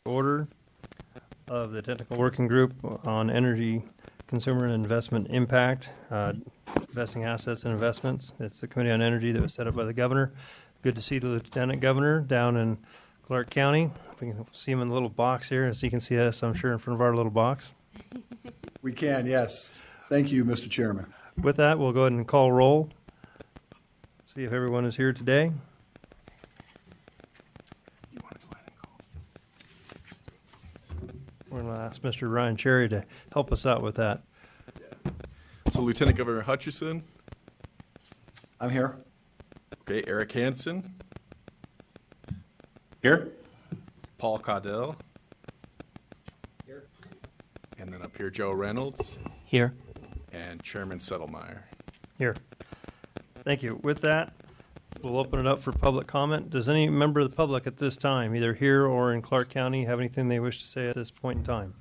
order of the Technical Working Group on Energy Consumer and Investment Impact, Investing Assets and Investments. It's the Committee on Energy that was set up by the Governor. Good to see the Lieutenant Governor down in Clark County. We can see him in the little box here, as you can see us, I'm sure, in front of our little box. We can, yes. Thank you, Mr. Chairman. With that, we'll go ahead and call roll. See if everyone is here today. We're going to ask Mr. Ryan Cherry to help us out with that. So Lieutenant Governor Hutchison. I'm here. Okay, Eric Hansen. Here. Paul Caudell. Here. And then up here, Joe Reynolds. Here. And Chairman Settlemeyer. Here. Thank you. With that, we'll open it up for public comment. Does any member of the public at this time, either here or in Clark County, have anything they wish to say at this point in time?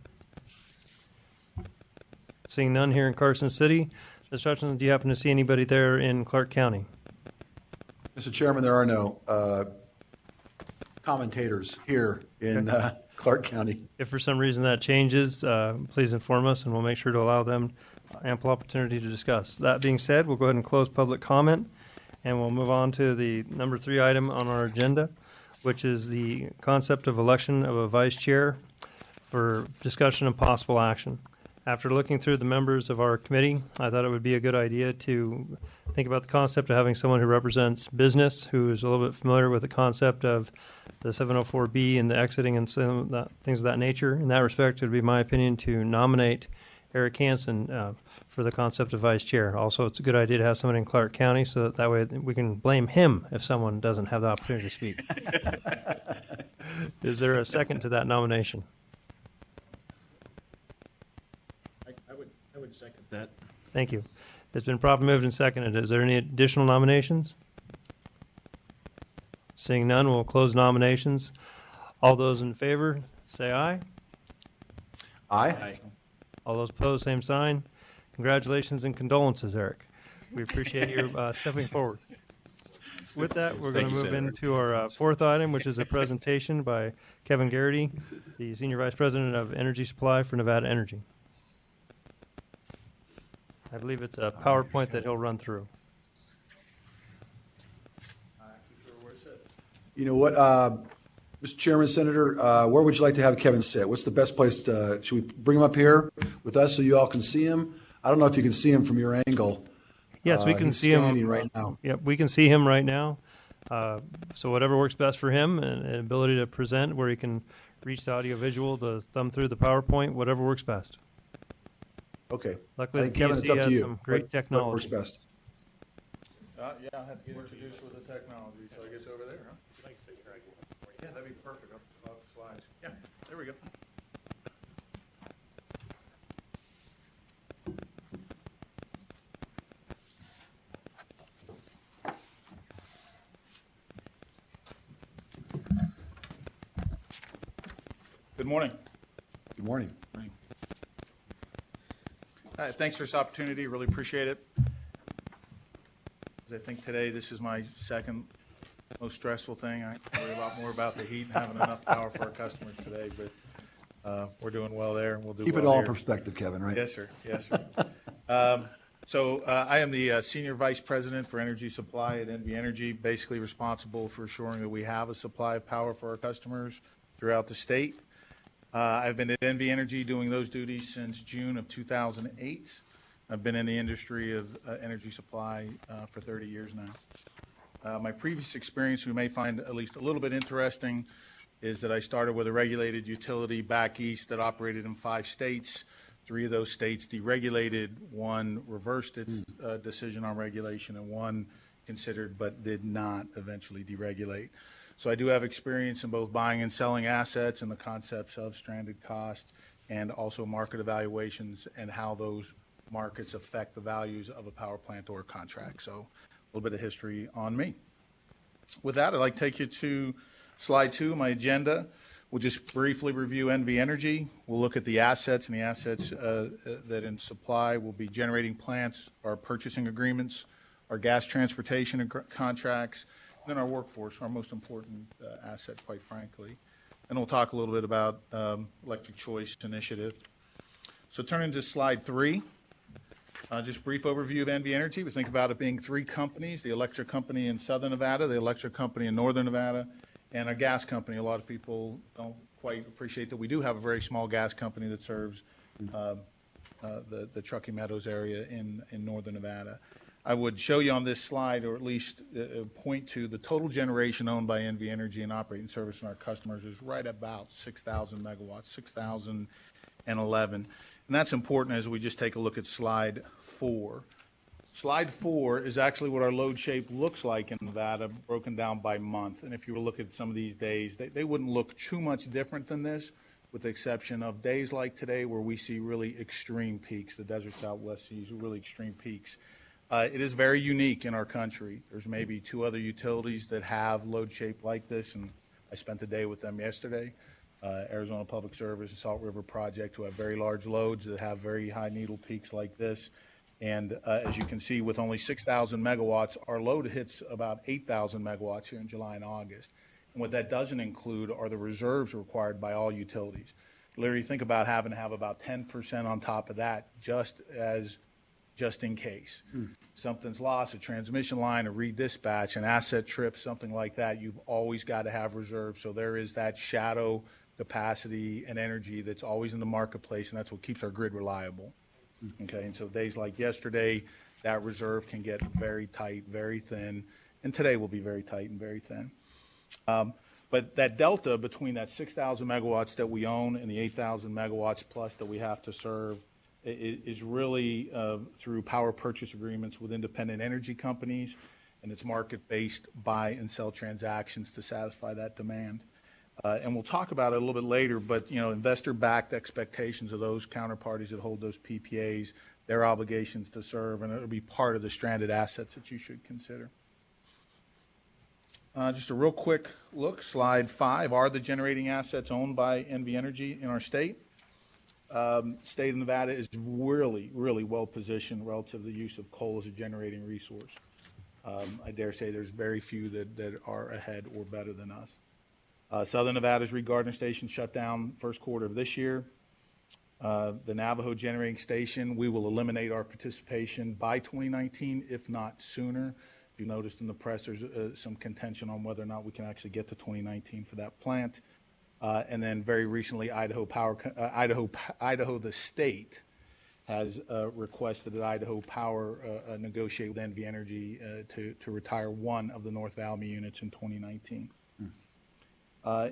Seeing none here in Carson City. Mr. Hutchinson, do you happen to see anybody there in Clark County? Mr. Chairman, there are no commentators here in Clark County. If for some reason that changes, please inform us and we'll make sure to allow them ample opportunity to discuss. That being said, we'll go ahead and close public comment and we'll move on to the number 3 item on our agenda, which is the concept of election of a vice chair for discussion and possible action. After looking through the members of our committee, I thought it would be a good idea to think about the concept of having someone who represents business, who is a little bit familiar with the concept of the 704B and the exiting and things of that nature. In that respect, it would be my opinion to nominate Eric Hansen for the concept of vice chair. Also, it's a good idea to have someone in Clark County so that way we can blame him if someone doesn't have the opportunity to speak. Is there a second to that nomination? I would second that. Thank you. It's been properly moved and seconded. Is there any additional nominations? Seeing none, we'll close nominations. All those in favor, say aye. Aye. Aye. All those opposed, same sign. Congratulations and condolences, Eric. We appreciate your stepping forward. With that, we're going to move into our 4th item, which is a presentation by Kevin Garrity, the Senior Vice President of Energy Supply for Nevada Energy. I believe it's a PowerPoint that he'll run through. You know what, Mr. Chairman, Senator, where would you like to have Kevin sit? What's the best place to, should we bring him up here with us so you all can see him? I don't know if you can see him from your angle. Yes, we can see him right now. Yep, we can see him right now. So whatever works best for him, and an ability to present where he can reach the audio visual to thumb through the PowerPoint, whatever works best. Okay. Luckily, Kevin, it's up to has you. some great technology. What works best? Yeah, I'll have to get introduced with the technology, so I guess over there, huh? Yeah, that'd be perfect, off the slides. Yeah, there we go. Good morning. Good morning. Thanks for this opportunity. Really appreciate it. I think today this is my second most stressful thing. I worry a lot more about the heat and having enough power for our customers today, but we're doing well there, and we'll do Keep well it all in here. perspective, Kevin, right? Yes, sir. Yes, sir. So I am the Senior Vice President for Energy Supply at NV Energy, basically responsible for ensuring that we have a supply of power for our customers throughout the state. I've been at NV Energy doing those duties since June of 2008. I've been in the industry of energy supply for 30 years now. My previous experience, we may find at least a little bit interesting, is that I started with a regulated utility back east that operated in 5 states. 3 of those states deregulated, 1 reversed its decision on regulation, and 1 considered but did not eventually deregulate. So I do have experience in both buying and selling assets and the concepts of stranded costs and also market evaluations and how those markets affect the values of a power plant or a contract. So a little bit of history on me. With that, I'd like to take you to slide 2, my agenda. We'll just briefly review NV Energy. We'll look at the assets, and the assets that in supply will be generating plants, our purchasing agreements, our gas transportation contracts, and then our workforce, our most important asset, quite frankly. and we'll talk a little bit about electric choice initiative. So turning to slide 3, just a brief overview of NV Energy. We think about it being 3 companies: the electric company in Southern Nevada, the electric company in Northern Nevada, and a gas company. A lot of people don't quite appreciate that we do have a very small gas company that serves the Truckee Meadows area in Northern Nevada. I would show you on this slide, or at least point to the total generation owned by NV Energy and operating service and our customers is right about 6,000 megawatts, 6,011. And that's important as we just take a look at slide 4. Slide 4 is actually what our load shape looks like in Nevada, broken down by month. And if you were to look at some of these days, they wouldn't look too much different than this, with the exception of days like today where we see really extreme peaks. The desert Southwest sees really extreme peaks. It is very unique in our country. There's maybe 2 other utilities that have load shape like this, and I spent the day with them yesterday. Arizona Public Service and Salt River Project, who have very large loads that have very high needle peaks like this. And as you can see, with only 6,000 megawatts, our load hits about 8,000 megawatts here in July and August. And what that doesn't include are the reserves required by all utilities. Literally, think about having to have about 10% on top of that just in case. Something's lost, a transmission line, a redispatch, an asset trip, something like that. You've always got to have reserves. So there is that shadow capacity and energy that's always in the marketplace, and that's what keeps our grid reliable. Okay, and so days like yesterday, that reserve can get very tight, very thin, and today will be very tight and very thin. But that delta between that 6,000 megawatts that we own and the 8,000 megawatts plus that we have to serve is really through power purchase agreements with independent energy companies, and it's market-based buy and sell transactions to satisfy that demand. And we'll talk about it a little bit later, but investor-backed expectations of those counterparties that hold those PPAs, their obligations to serve, and it'll be part of the stranded assets that you should consider. Just a real quick look, slide 5, are the generating assets owned by NV Energy in our state? State of Nevada is really, really well positioned relative to the use of coal as a generating resource. I dare say there's very few that are ahead or better than us. Southern Nevada's Reed Gardner Station shut down first quarter of this year. The Navajo generating station, we will eliminate our participation by 2019, if not sooner. If you noticed in the press, there's some contention on whether or not we can actually get to 2019 for that plant. And then very recently, Idaho, the state, has requested that Idaho Power negotiate with NV Energy to retire one of the North Valley units in 2019.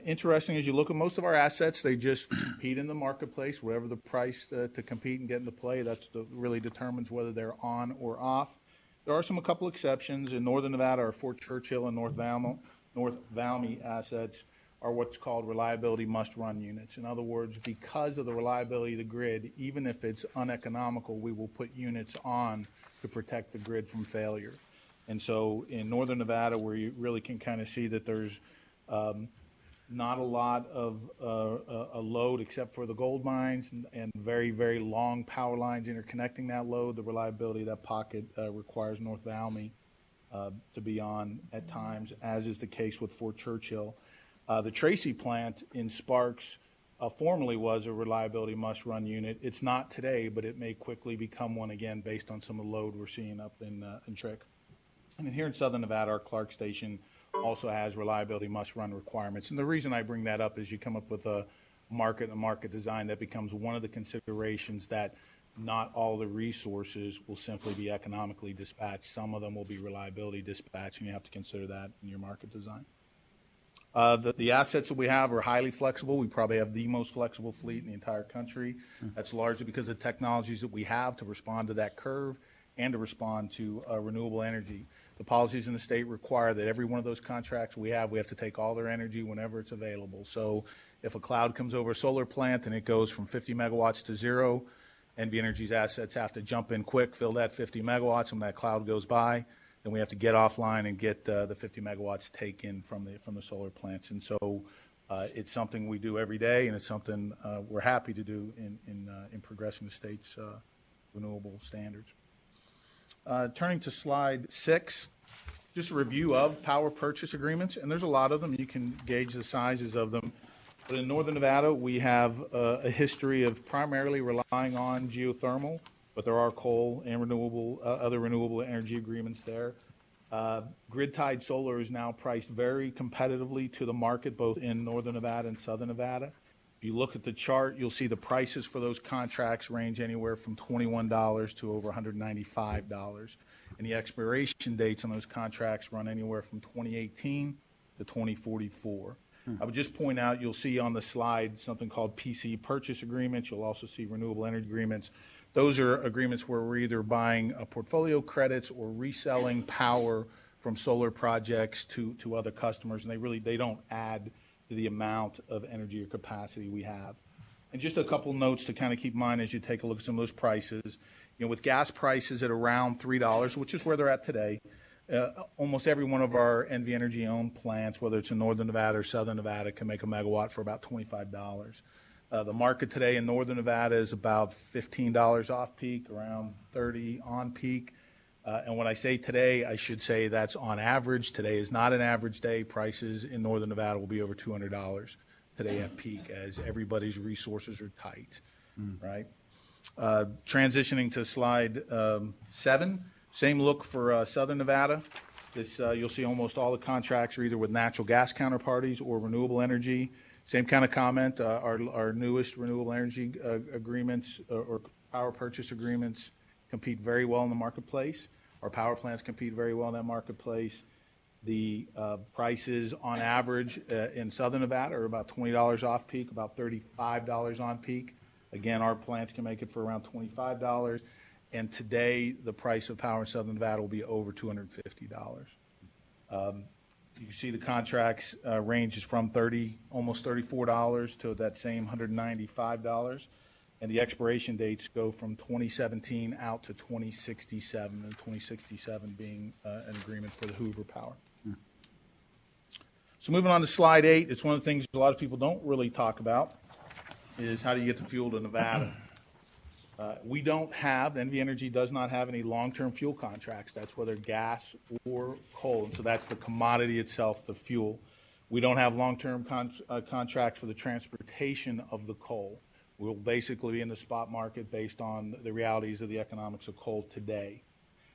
Interesting, as you look at most of our assets, they just compete in the marketplace. Whatever the price to compete and get into play, that's really determines whether they're on or off. There are a couple exceptions. In Northern Nevada, our Fort Churchill and North Valmy assets are what's called reliability must-run units. In other words, because of the reliability of the grid, even if it's uneconomical, we will put units on to protect the grid from failure. And so in Northern Nevada, where you really can kind of see that there's not a lot of a load except for the gold mines and very, very long power lines interconnecting that load, the reliability of that pocket requires North Valmy to be on at times, as is the case with Fort Churchill. The Tracy plant in Sparks formerly was a reliability must-run unit. It's not today, but it may quickly become one again based on some of the load we're seeing up in Trick. And then here in Southern Nevada, our Clark Station also has reliability must-run requirements. And the reason I bring that up is you come up with a market design that becomes one of the considerations that not all the resources will simply be economically dispatched. Some of them will be reliability dispatched, and you have to consider that in your market design. The assets that we have are highly flexible. We probably have the most flexible fleet in the entire country. That's largely because of the technologies that we have to respond to that curve and to respond to renewable energy. The policies in the state require that every one of those contracts we have to take all their energy whenever it's available. So if a cloud comes over a solar plant and it goes from 50 megawatts to 0, NV Energy's assets have to jump in quick, fill that 50 megawatts. When that cloud goes by, then we have to get offline and get the 50 megawatts taken from the solar plants. And so it's something we do every day, and it's something we're happy to do in progressing the state's renewable standards. Turning to slide 6, just a review of power purchase agreements, and there's a lot of them. You can gauge the sizes of them. But in Northern Nevada, we have a history of primarily relying on geothermal, but there are coal and other renewable energy agreements there. Grid-tied solar is now priced very competitively to the market, both in Northern Nevada and Southern Nevada. If you look at the chart, you'll see the prices for those contracts range anywhere from $21 to over $195. And the expiration dates on those contracts run anywhere from 2018 to 2044. I would just point out, you'll see on the slide something called PC purchase agreements. You'll also see renewable energy agreements. Those are agreements where we're either buying portfolio credits or reselling power from solar projects to other customers, and they don't add to the amount of energy or capacity we have. And just a couple notes to kind of keep in mind as you take a look at some of those prices. You know, with gas prices at around $3, which is where they're at today, almost every one of our NV Energy owned plants, whether it's in Northern Nevada or Southern Nevada, can make a megawatt for about $25. The market today in Northern Nevada is about $15 off peak, around $30 on peak. And when I say today, I should say that's on average. Today is not an average day. Prices in Northern Nevada will be over $200 today at peak as everybody's resources are tight, right? Transitioning to slide 7. Same look for Southern Nevada. This you'll see almost all the contracts are either with natural gas counterparties or renewable energy. Same kind of comment. Our newest renewable energy agreements or power purchase agreements compete very well in the marketplace. Our power plants compete very well in that marketplace. The prices on average in Southern Nevada are about $20 off peak, about $35 on peak. Again, our plants can make it for around $25. And today, the price of power in Southern Nevada will be over $250. You can see the contracts ranges from almost $34 to that same $195. And the expiration dates go from 2017 out to 2067, and 2067 being an agreement for the Hoover Power. So moving on to slide 8, it's one of the things a lot of people don't really talk about is how do you get the fuel to Nevada? We don't have, NV Energy does not have any long-term fuel contracts. That's whether gas or coal. And so that's the commodity itself, the fuel. We don't have long-term contracts for the transportation of the coal. We'll basically be in the spot market based on the realities of the economics of coal today.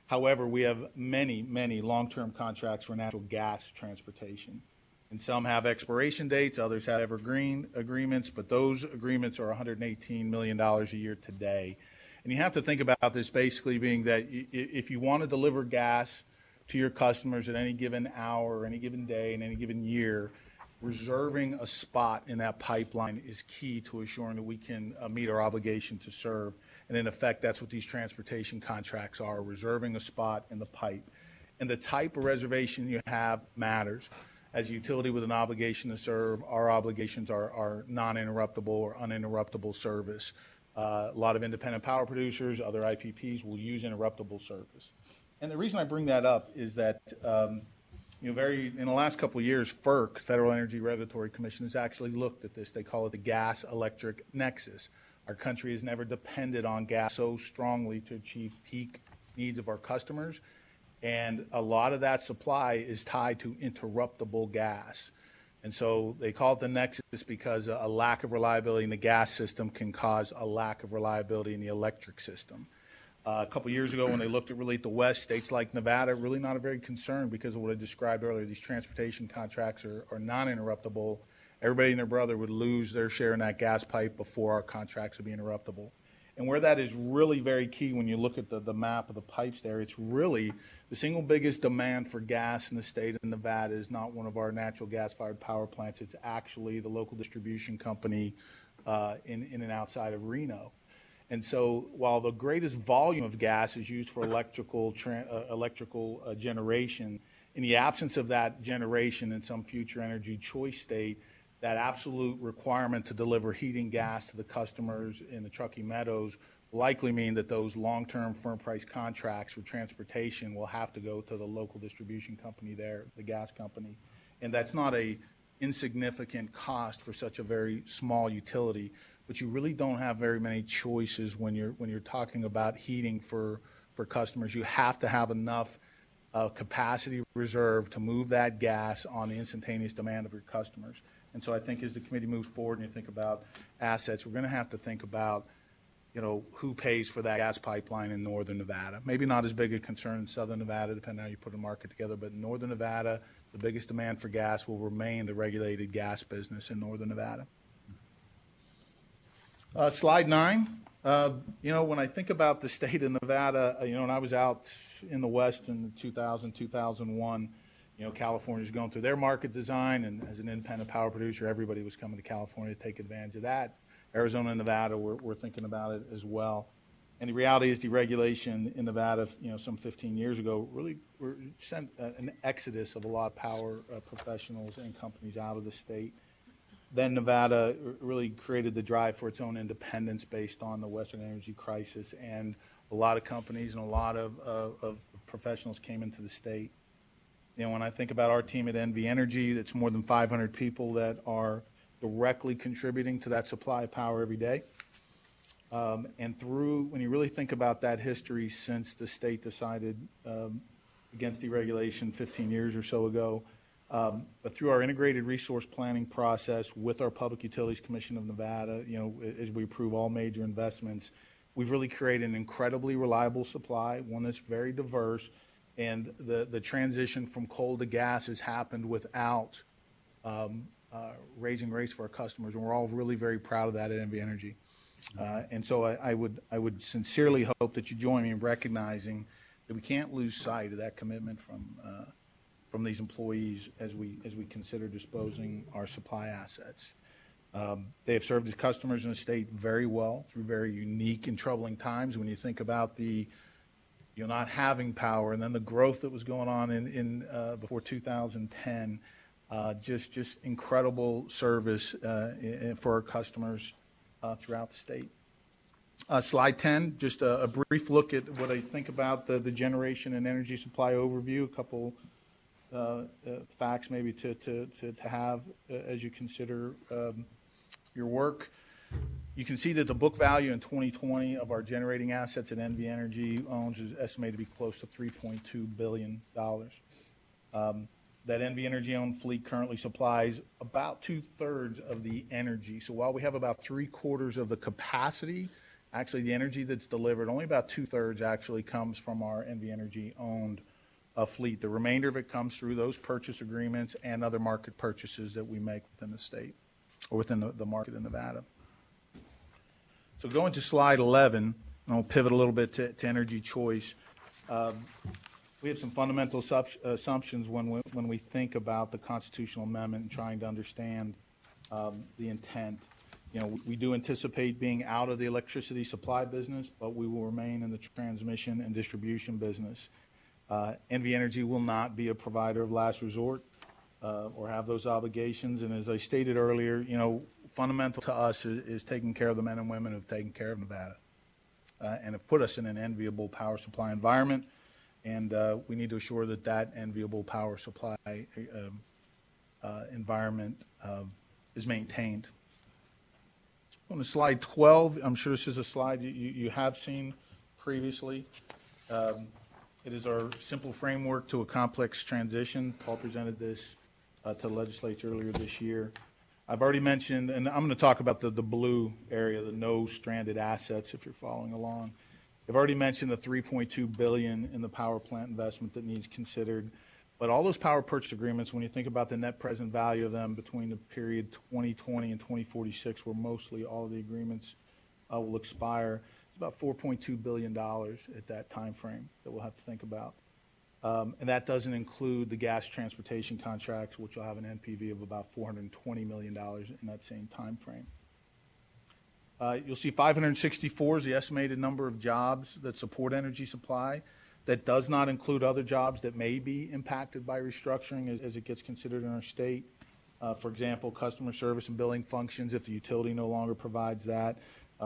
However, we have many, many long-term contracts for natural gas transportation. And some have expiration dates, others have evergreen agreements, but those agreements are $118 million a year today. And you have to think about this basically being that if you want to deliver gas to your customers at any given hour, any given day, and any given year, reserving a spot in that pipeline is key to assuring that we can meet our obligation to serve. And in effect, that's what these transportation contracts are, reserving a spot in the pipe. And the type of reservation you have matters. As a utility with an obligation to serve, our obligations are non-interruptible or uninterruptible service. A lot of independent power producers, other IPPs will use interruptible service. And the reason I bring that up is that in the last couple of years, FERC, Federal Energy Regulatory Commission, has actually looked at this. They call it the gas-electric nexus. Our country has never depended on gas so strongly to achieve peak needs of our customers. And a lot of that supply is tied to interruptible gas. And so they call it the nexus because a lack of reliability in the gas system can cause a lack of reliability in the electric system. A couple years ago when they looked at really at the West, states like Nevada, really not a very concerned because of what I described earlier. These transportation contracts are non-interruptible. Everybody and their brother would lose their share in that gas pipe before our contracts would be interruptible. And where that is really very key when you look at the map of the pipes there, it's really the single biggest demand for gas in the state of Nevada is not one of our natural gas-fired power plants. It's actually the local distribution company in and outside of Reno. And so while the greatest volume of gas is used for electrical generation, in the absence of that generation in some future energy choice state, that absolute requirement to deliver heating gas to the customers in the Truckee Meadows likely mean that those long-term firm price contracts for transportation will have to go to the local distribution company there, the gas company. And that's not a insignificant cost for such a very small utility, but you really don't have very many choices when you're talking about heating for customers. You have to have enough capacity reserve to move that gas on the instantaneous demand of your customers. And so I think as the committee moves forward and you think about assets, we're going to have to think about, who pays for that gas pipeline in northern Nevada. Maybe not as big a concern in southern Nevada, depending on how you put the market together, but in northern Nevada, the biggest demand for gas will remain the regulated gas business in northern Nevada. Slide 9. When I think about the state of Nevada, when I was out in the West in 2000, 2001, California's going through their market design, and as an independent power producer, everybody was coming to California to take advantage of that. Arizona and Nevada were thinking about it as well. And the reality is deregulation in Nevada, some 15 years ago, really sent an exodus of a lot of power professionals and companies out of the state. Then Nevada really created the drive for its own independence based on the Western energy crisis, and a lot of companies and a lot of professionals came into the state. When I think about our team at NV Energy, it's more than 500 people that are directly contributing to that supply of power every day. And when you really think about that history since the state decided against deregulation 15 years or so ago, but through our integrated resource planning process with our Public Utilities Commission of Nevada, as we approve all major investments, we've really created an incredibly reliable supply, one that's very diverse, and the transition from coal to gas has happened without raising rates for our customers, and we're all really very proud of that at NV Energy. And so I would sincerely hope that you join me in recognizing that we can't lose sight of that commitment from these employees as we consider disposing our supply assets. They have served as customers in the state very well through very unique and troubling times. When you think about the not having power and then the growth that was going on in before 2010, just incredible service for our customers throughout the state. Slide 10, just a brief look at what I think about the generation and energy supply overview. A couple facts maybe to have as you consider your work. You can see that the book value in 2020 of our generating assets at NV Energy owns is estimated to be close to $3.2 billion. That NV Energy owned fleet currently supplies about 2/3 of the energy. So while we have about 3/4 of the capacity, actually the energy that's delivered, only about 2/3 actually comes from our NV Energy owned fleet. The remainder of it comes through those purchase agreements and other market purchases that we make within the state or within the market in Nevada. So going to slide 11, and I'll pivot a little bit to energy choice. We have some fundamental assumptions when we think about the constitutional amendment and trying to understand the intent. We do anticipate being out of the electricity supply business, but we will remain in the transmission and distribution business. NV Energy will not be a provider of last resort or have those obligations. And as I stated earlier, fundamental to us is taking care of the men and women who've taken care of Nevada and have put us in an enviable power supply environment. And we need to assure that enviable power supply environment is maintained. On to slide 12, I'm sure this is a slide you have seen previously. It is our simple framework to a complex transition. Paul presented this to the legislature earlier this year. I've already mentioned, and I'm going to talk about the blue area, the no stranded assets, if you're following along. I've already mentioned the $3.2 billion in the power plant investment that needs considered. But all those power purchase agreements, when you think about the net present value of them between the period 2020 and 2046, where mostly all of the agreements will expire, it's about $4.2 billion at that time frame that we'll have to think about. And that doesn't include the gas transportation contracts, which will have an NPV of about $420 million in that same time frame. You'll see 564 is the estimated number of jobs that support energy supply. That does not include other jobs that may be impacted by restructuring as it gets considered in our state. For example, customer service and billing functions if the utility no longer provides that,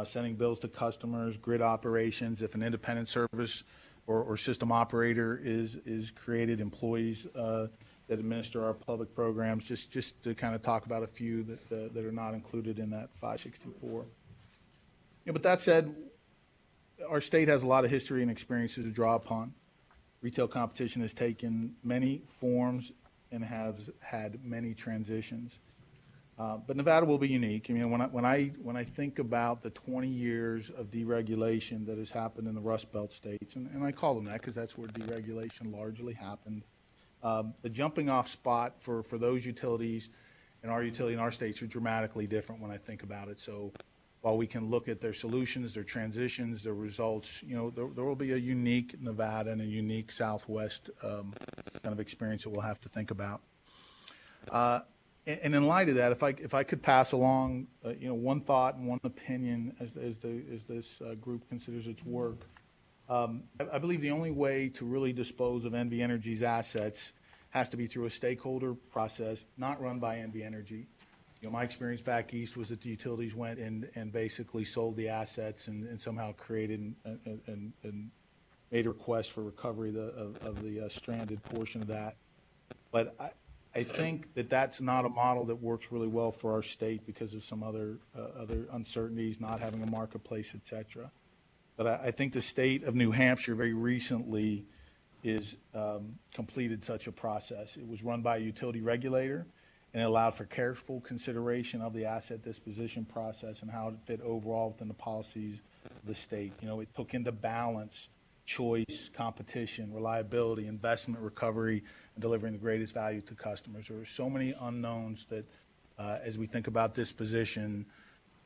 sending bills to customers, grid operations if an independent service or system operator is created, employees that administer our public programs, just to kind of talk about a few that are not included in that 564. But that said, our state has a lot of history and experiences to draw upon. Retail competition has taken many forms and has had many transitions. But Nevada will be unique. I mean, when I think about the 20 years of deregulation that has happened in the Rust Belt states, and I call them that because that's where deregulation largely happened, the jumping off spot for those utilities and our utility in our states are dramatically different when I think about it. So while we can look at their solutions, their transitions, their results, you know, there will be a unique Nevada and a unique Southwest kind of experience that we'll have to think about. And in light of that, if I could pass along, you know, one thought and one opinion as this group considers its work, I believe the only way to really dispose of NV Energy's assets has to be through a stakeholder process, not run by NV Energy. You know, my experience back east was that the utilities went and basically sold the assets and somehow created and made requests for recovery of the stranded portion of that. But I think that that's not a model that works really well for our state because of some other uncertainties, not having a marketplace, et cetera. But I think the state of New Hampshire very recently is completed such a process. It was run by a utility regulator, and it allowed for careful consideration of the asset disposition process and how it fit overall within the policies of the state. You know, it took into balance choice, competition, reliability, investment recovery, and delivering the greatest value to customers. There are so many unknowns that as we think about disposition,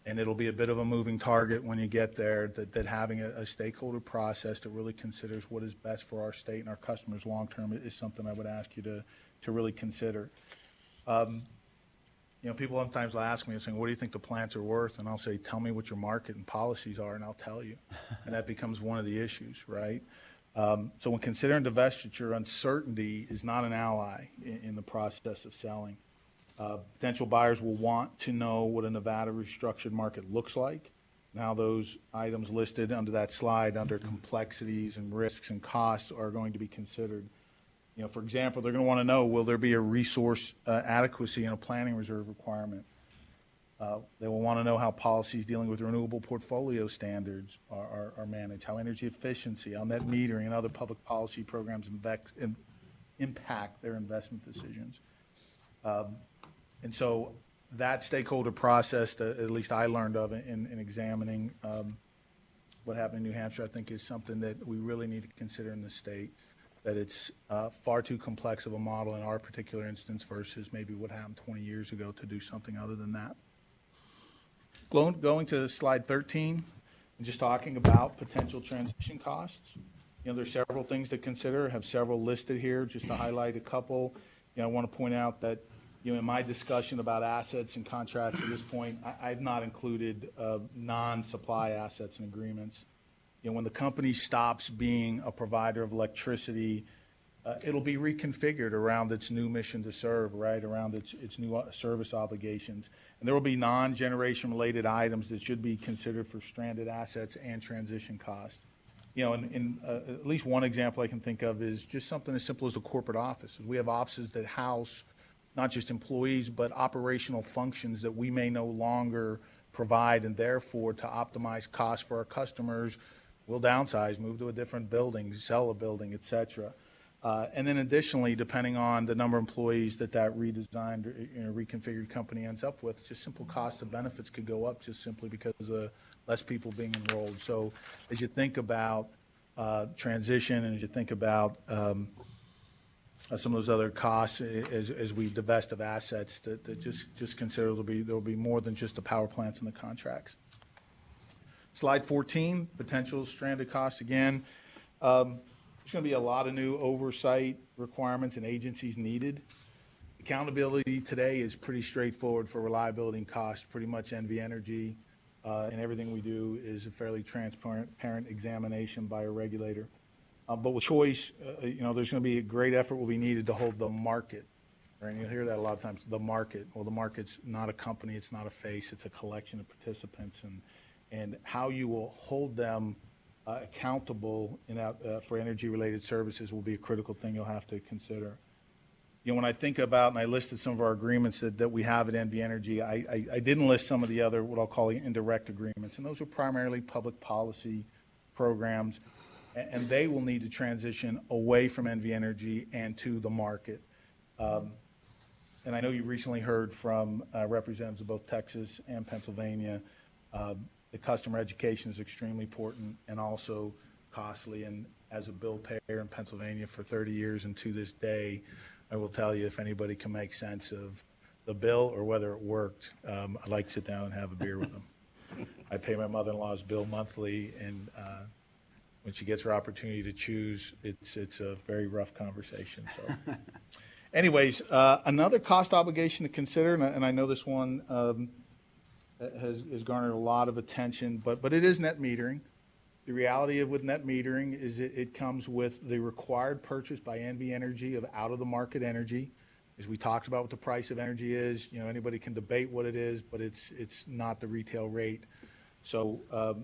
and it'll be a bit of a moving target when you get there, that having a stakeholder process that really considers what is best for our state and our customers long-term is something I would ask you to really consider. You know, people sometimes will ask me, saying, what do you think the plants are worth? And I'll say, tell me what your market and policies are, and I'll tell you. And that becomes one of the issues, right? So when considering divestiture, uncertainty is not an ally in the process of selling. Potential buyers will want to know what a Nevada restructured market looks like and how those items listed under that slide under complexities and risks and costs are going to be considered. You know, for example, they're going to want to know, will there be a resource adequacy and a planning reserve requirement? They will want to know how policies dealing with renewable portfolio standards are managed, how energy efficiency, how net metering and other public policy programs impact their investment decisions. And so that stakeholder process that at least I learned of in examining what happened in New Hampshire, I think is something that we really need to consider in the state, that it's far too complex of a model in our particular instance versus maybe what happened 20 years ago to do something other than that. Going to slide 13 and just talking about potential transition costs. You know, there's several things to consider, have several listed here. Just to highlight a couple, you know, I want to point out that, you know, in my discussion about assets and contracts at this point, I've not included non-supply assets and agreements. You know, when the company stops being a provider of electricity, it'll be reconfigured around its new mission to serve, right, around its new service obligations. And there will be non-generation related items that should be considered for stranded assets and transition costs. You know, and at least one example I can think of is just something as simple as the corporate offices. We have offices that house not just employees, but operational functions that we may no longer provide, and therefore to optimize costs for our customers, we'll downsize, move to a different building, sell a building, et cetera. And then additionally, depending on the number of employees that redesigned or, you know, reconfigured company ends up with, just simple cost of benefits could go up just simply because of less people being enrolled. So as you think about transition and as you think about some of those other costs as we divest of assets, that just consider there'll be more than just the power plants and the contracts. Slide 14, potential stranded costs again. There's going to be a lot of new oversight requirements and agencies needed. Accountability today is pretty straightforward for reliability and cost. Pretty much NV Energy and everything we do is a fairly transparent examination by a regulator. But with choice, you know, there's going to be a great effort will be needed to hold the market. Right? And you'll hear that a lot of times, the market. Well, the market's not a company, it's not a face, it's a collection of participants. And how you will hold them accountable for energy-related services will be a critical thing you'll have to consider. You know, when I think about, and I listed some of our agreements that we have at NV Energy, I didn't list some of the other, what I'll call indirect agreements, and those are primarily public policy programs, and they will need to transition away from NV Energy and to the market. And I know you recently heard from representatives of both Texas and Pennsylvania. The customer education is extremely important and also costly. And as a bill payer in Pennsylvania for 30 years and to this day, I will tell you, if anybody can make sense of the bill or whether it worked, I'd like to sit down and have a beer with them. I pay my mother-in-law's bill monthly, and when she gets her opportunity to choose, it's a very rough conversation. So, anyways, another cost obligation to consider, and I know this one has garnered a lot of attention, but it is net metering. The reality of with net metering is it comes with the required purchase by NV Energy of out-of-the-market energy. As we talked about what the price of energy is, anybody can debate what it is, but it's not the retail rate. So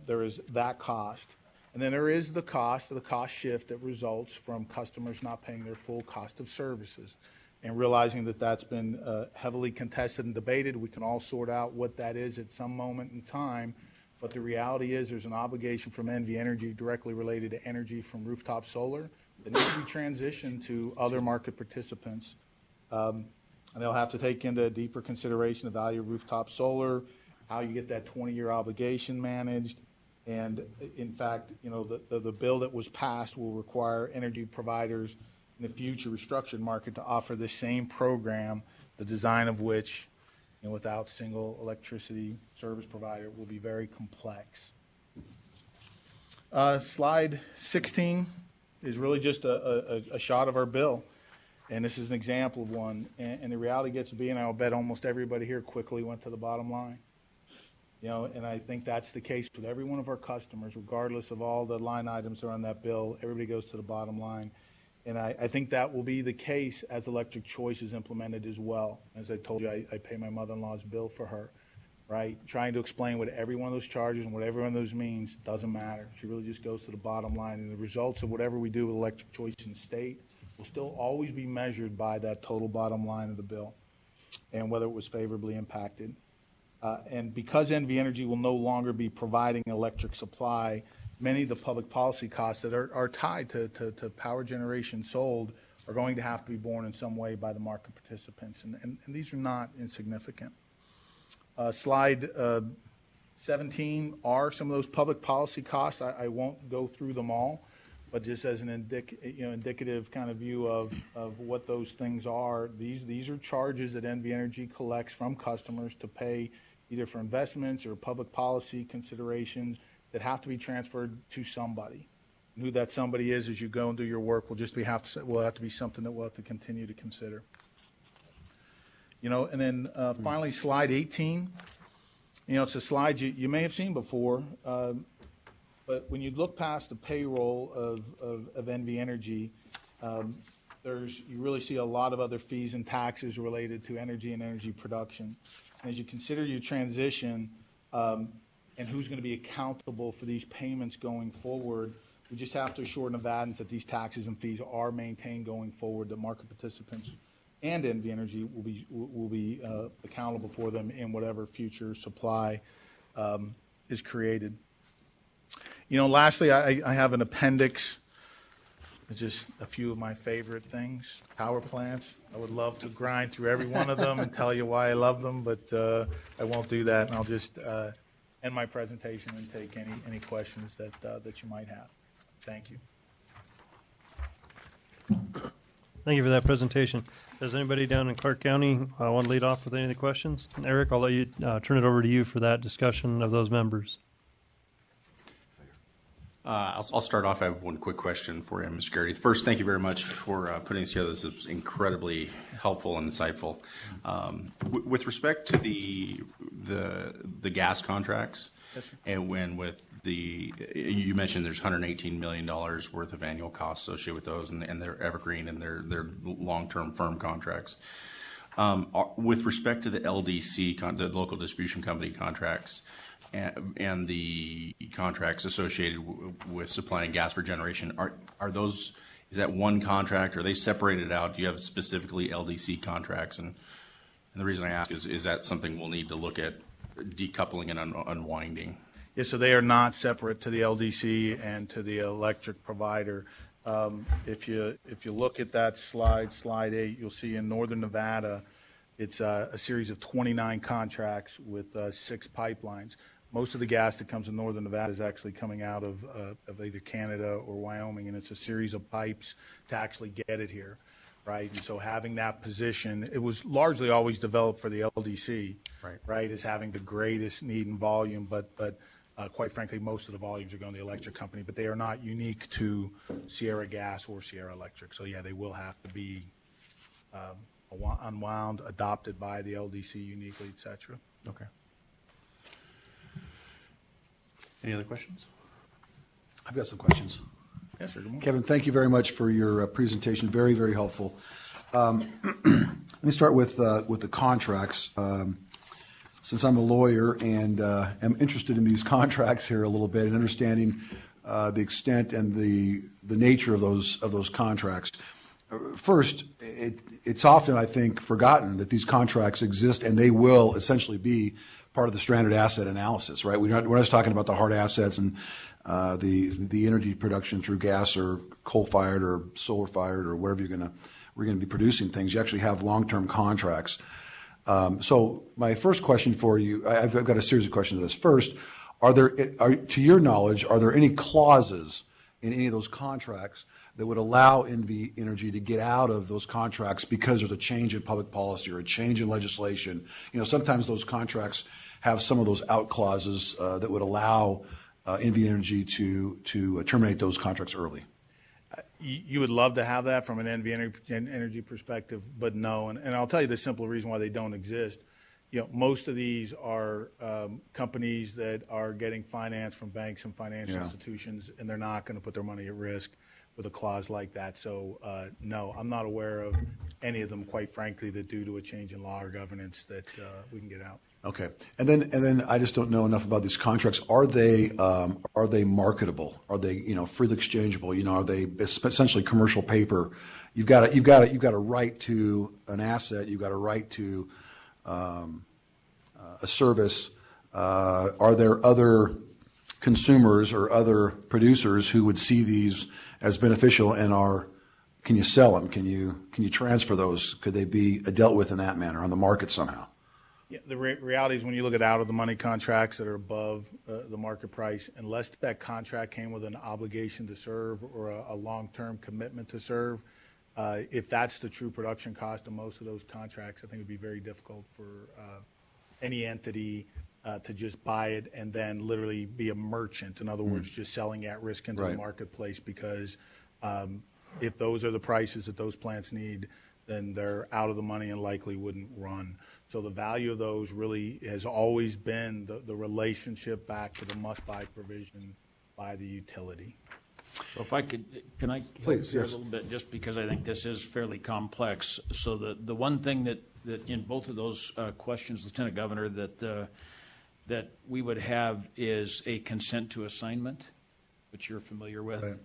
there is that cost. And then there is the cost shift that results from customers not paying their full cost of services. And realizing that that's been heavily contested and debated, we can all sort out what that is at some moment in time. But the reality is there's an obligation from NV Energy directly related to energy from rooftop solar that needs to be transitioned to other market participants. And they'll have to take into deeper consideration the value of rooftop solar, how you get that 20-year obligation managed. And in fact, the bill that was passed will require energy providers in the future restructured market to offer the same program, the design of which, without single electricity service provider, will be very complex. Slide 16 is really just a shot of our bill. And this is an example of one. And the reality gets to be, and I'll bet almost everybody here quickly went to the bottom line. And I think that's the case with every one of our customers, regardless of all the line items that are on that bill. Everybody goes to the bottom line. And I think that will be the case as electric choice is implemented as well. As I told you, I pay my mother-in-law's bill for her, right? Trying to explain what every one of those charges and what every one of those means doesn't matter. She really just goes to the bottom line. And the results of whatever we do with electric choice in the state will still always be measured by that total bottom line of the bill and whether it was favorably impacted. And because NV Energy will no longer be providing electric supply, many of the public policy costs that are tied to power generation sold are going to have to be borne in some way by the market participants. And these are not insignificant. Slide 17 are some of those public policy costs. I won't go through them all, but just as an indicative kind of view of what those things are, these are charges that NV Energy collects from customers to pay either for investments or public policy considerations that have to be transferred to somebody. And who that somebody is as you go and do your work will have to be something that we'll have to continue to consider. And then finally, slide 18. It's a slide you may have seen before, but when you look past the payroll of NV Energy, you really see a lot of other fees and taxes related to energy and energy production. And as you consider your transition and who's going to be accountable for these payments going forward, we just have to assure Nevadans that these taxes and fees are maintained going forward, that market participants and NV Energy will be accountable for them in whatever future supply is created. Lastly, I have an appendix. It's just a few of my favorite things. Power plants. I would love to grind through every one of them and tell you why I love them, but I won't do that, and I'll just end my presentation and take any questions that you might have. Thank you. Thank you for that presentation. Does anybody down in Clark County want to lead off with any of the questions? And Eric, I'll let you turn it over to you for that discussion of those members. I'll start off. I have one quick question for you, Mr. Garrity. First, thank you very much for putting this together. This is incredibly helpful and insightful. With respect to the gas contracts, yes, sir. And you mentioned there's $118 million worth of annual costs associated with those, and they're evergreen and they're long-term firm contracts. With respect to the LDC, the local distribution company contracts, and the contracts associated with supplying gas for generation, are those, is that one contract? Are they separated out? Do you have specifically LDC contracts? And the reason I ask is that something we'll need to look at decoupling and unwinding? Yes, so they are not separate to the LDC and to the electric provider. If you look at that slide 8, you'll see in northern Nevada, It's a series of 29 contracts with 6 pipelines. Most of the gas that comes in northern Nevada is actually coming out of either Canada or Wyoming, and it's a series of pipes to actually get it here, right? And so having that position, it was largely always developed for the LDC, right, as having the greatest need and volume, but quite frankly, most of the volumes are going to the electric company, but they are not unique to Sierra Gas or Sierra Electric. So yeah, they will have to be unwound, adopted by the LDC uniquely, et cetera. Okay. Any other questions? I've got some questions. Yes, sir. Good morning. Kevin, thank you very much for your presentation. Very, very helpful. Let me start with the contracts. Since I'm a lawyer and am interested in these contracts here a little bit and understanding the extent and the nature of those contracts. First, it's often, I think, forgotten that these contracts exist and they will essentially be part of the stranded asset analysis, right? We're not just talking about the hard assets and the energy production through gas or coal-fired or solar-fired or wherever we're gonna be producing things. You actually have long-term contracts. So my first question for you, I've got a series of questions to this. First, to your knowledge, are there any clauses in any of those contracts that would allow NV Energy to get out of those contracts because there's a change in public policy or a change in legislation? You know, sometimes those contracts have some of those out clauses that would allow NV Energy to terminate those contracts early. You would love to have that from an NV Energy perspective, but no. And I'll tell you the simple reason why they don't exist. You know, most of these are companies that are getting finance from banks and financial institutions, and they're not going to put their money at risk with a clause like that. So, no, I'm not aware of any of them, quite frankly, that due to a change in law or governance that we can get out. Okay, and then I just don't know enough about these contracts. Are they marketable? Are they freely exchangeable? Are they essentially commercial paper? You've got a right to an asset. You've got a right to a service. Are there other consumers or other producers who would see these as beneficial and can you sell them? Can you transfer those? Could they be dealt with in that manner on the market somehow? Yeah, the reality is when you look at out-of-the-money contracts that are above the market price, unless that contract came with an obligation to serve or a long-term commitment to serve, if that's the true production cost of most of those contracts, I think it would be very difficult for any entity to just buy it and then literally be a merchant. In other words, just selling at risk into the marketplace because if those are the prices that those plants need, then they're out of the money and likely wouldn't run. So the value of those really has always been the relationship back to the must-buy provision by the utility. So if I could, can I help here a little bit, just because I think this is fairly complex. So the one thing that in both of those questions, Lieutenant Governor, that we would have is a consent to assignment, which you're familiar with. Right.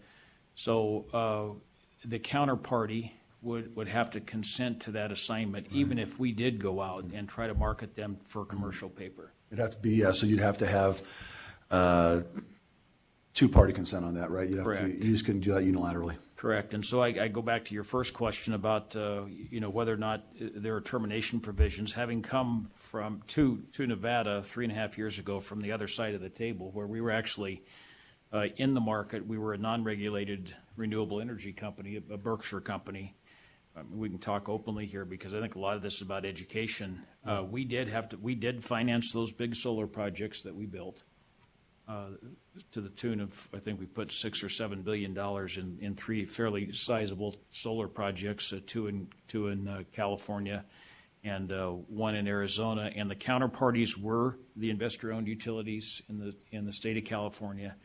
So the counterparty would have to consent to that assignment, even if we did go out and try to market them for commercial paper. It'd have to be, so you'd have to have two-party consent on that, right? Correct. You just couldn't do that unilaterally. Correct. And so I go back to your first question about, whether or not there are termination provisions. Having come to Nevada 3.5 years ago from the other side of the table, where we were actually in the market, we were a non-regulated renewable energy company, a Berkshire company. We can talk openly here because I think a lot of this is about education. We did finance those big solar projects that we built to the tune of, I think we put $6 or $7 billion in 3 fairly sizable solar projects, two in California and 1 in Arizona. And the counterparties were the investor-owned utilities in the state of California.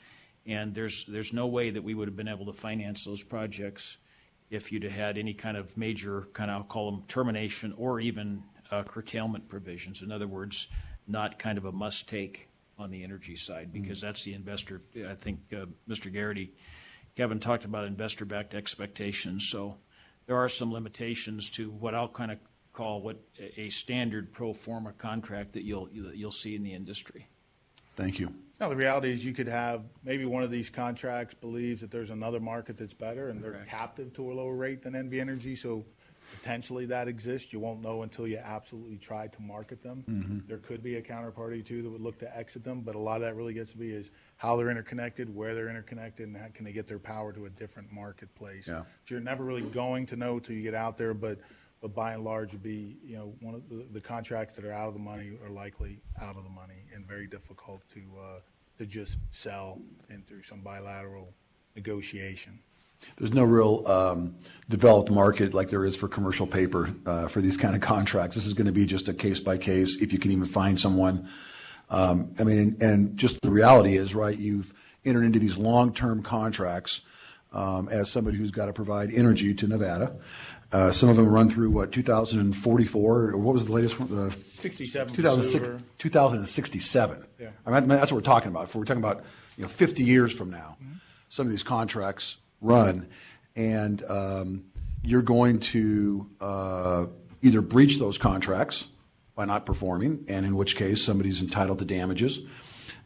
And there's no way that we would have been able to finance those projects if you'd have had any kind of major I'll call them termination or even curtailment provisions. In other words, not kind of a must-take on the energy side, because that's the investor. I think Mr. Garrity, Kevin talked about investor-backed expectations. So there are some limitations to what I'll kind of call a standard pro forma contract that you'll see in the industry. Thank you. Now, the reality is you could have maybe one of these contracts believes that there's another market that's better and they're captive to a lower rate than NV Energy. So potentially that exists. You won't know until you absolutely try to market them. There could be a counterparty too that would look to exit them, but a lot of that really gets to be is how they're interconnected, where they're interconnected, and how can they get their power to a different marketplace. Yeah. So you're never really going to know till you get out there, but by and large, would be, you know, one of the contracts that are out of the money are likely out of the money and very difficult to just sell and through some bilateral negotiation. There's no real developed market like there is for commercial paper for these kind of contracts. This is going to be just a case by case, if you can even find someone. I mean, and just the reality is, right, you've entered into these long-term contracts as somebody who's got to provide energy to Nevada. Some of them run through, what, 2044, or what was the latest one? 67 2067. Yeah. I mean, that's what we're talking about. If we're talking about, 50 years from now, some of these contracts run, and you're going to either breach those contracts by not performing, and in which case somebody's entitled to damages,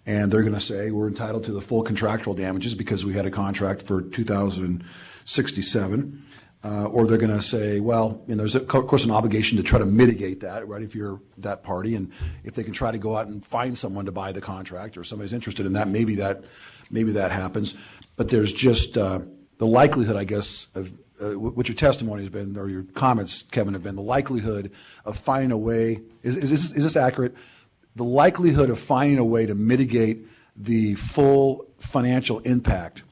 and they're going to say we're entitled to the full contractual damages because we had a contract for 2067. Or they're going to say, well, there's of course an obligation to try to mitigate that, right, if you're that party, and if they can try to go out and find someone to buy the contract or somebody's interested in that, maybe that happens. But there's just the likelihood, I guess, of what your testimony has been, or your comments, Kevin, have been, the likelihood of finding a way, is this accurate? The likelihood of finding a way to mitigate the full financial impact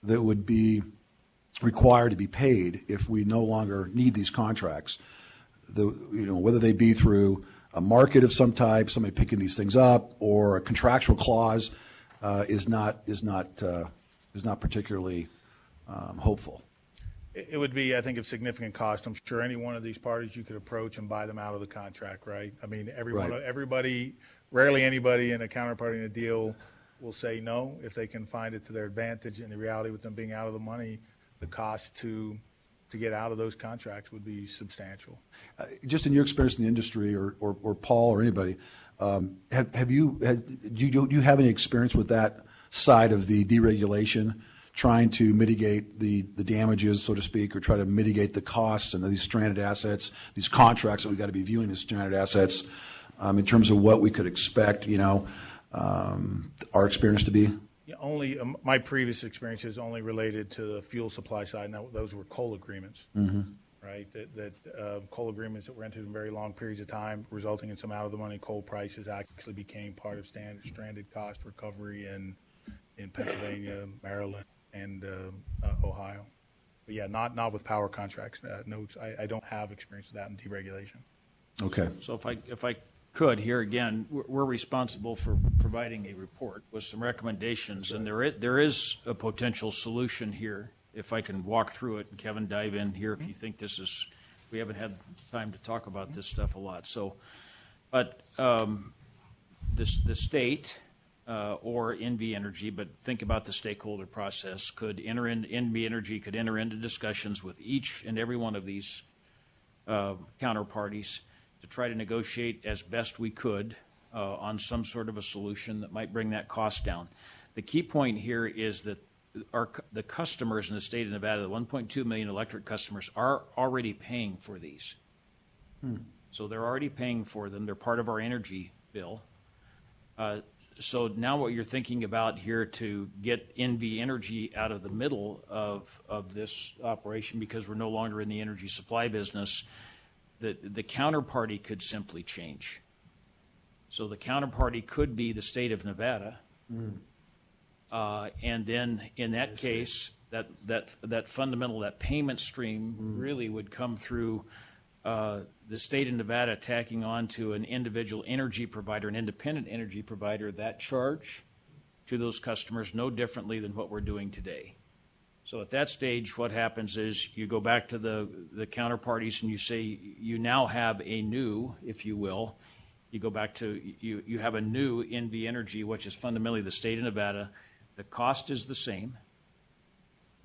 that would be required to be paid if we no longer need these contracts, whether they be through a market of some type, somebody picking these things up, or a contractual clause, is not particularly hopeful. It would be, I think, of significant cost. I'm sure any one of these parties you could approach and buy them out of the contract, right? I mean, everybody, rarely anybody in a counterparty in a deal will say no if they can find it to their advantage. And the reality with them being out of the money, the cost to get out of those contracts would be substantial. Just in your experience in the industry, or Paul or anybody, do you have any experience with that side of the deregulation, trying to mitigate the damages, so to speak, or try to mitigate the costs and these stranded assets, these contracts that we've got to be viewing as stranded assets, in terms of what we could expect, our experience to be? Only my previous experience is only related to the fuel supply side, and those were coal agreements, right? That coal agreements that were entered in very long periods of time, resulting in some out-of-the-money coal prices, actually became part of stranded cost recovery in Pennsylvania, Maryland, and Ohio. But yeah, not with power contracts. No, I don't have experience with that in deregulation. Okay. So if I could, here again, we're responsible for providing a report with some recommendations, and there is a potential solution here. If I can walk through it, and Kevin, dive in here if you think this is, we haven't had time to talk about this stuff a lot. So, but the state or NV Energy, but think about the stakeholder process, NV Energy could enter into discussions with each and every one of these counterparties to try to negotiate as best we could on some sort of a solution that might bring that cost down. The key point here is that the customers in the state of Nevada, the 1.2 million electric customers, are already paying for these. So they're already paying for them. They're part of our energy bill. So now what you're thinking about here to get NV Energy out of the middle of this operation, because we're no longer in the energy supply business, the counterparty could simply change. So the counterparty could be the state of Nevada. And then in that case, that fundamental, that payment stream really would come through the state of Nevada tacking on to an individual energy provider, an independent energy provider, that charge to those customers no differently than what we're doing today. So at that stage, what happens is you go back to the counterparties and you say you now have a new, if you will, you go back to, you have a new NV Energy, which is fundamentally the state of Nevada. The cost is the same.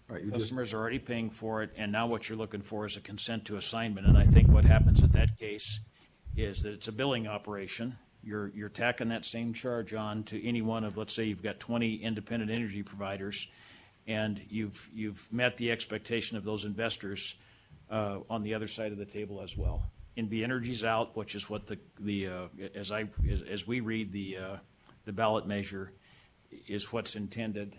Right, Customers are already paying for it, and now what you're looking for is a consent to assignment. And I think what happens in that case is that it's a billing operation. You're tacking that same charge on to any one of, let's say you've got 20 independent energy providers, and you've met the expectation of those investors on the other side of the table as well. NV Energy's out, which is what as we read the ballot measure, is what's intended,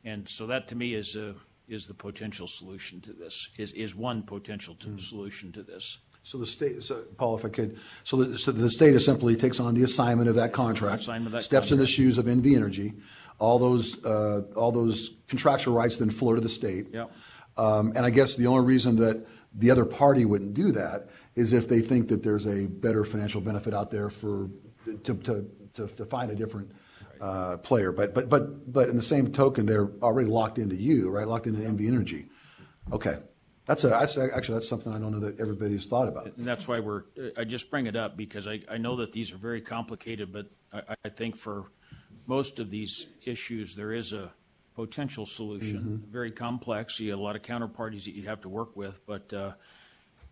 and so that to me is the potential solution to this. Is one potential solution to this. So the state, so Paul, if I could, so the state is simply takes on the assignment of that contract, steps in the shoes of NV Energy, all those contractual rights then flow to the state. Yep. And I guess the only reason that the other party wouldn't do that is if they think that there's a better financial benefit out there to find a different player. But in the same token, they're already locked into you, right? Locked into NV Energy. Okay. That's something I don't know that everybody's thought about. And that's why I just bring it up because I know that these are very complicated, but I think for most of these issues, there is a potential solution. Very complex. You have a lot of counterparties that you have to work with, but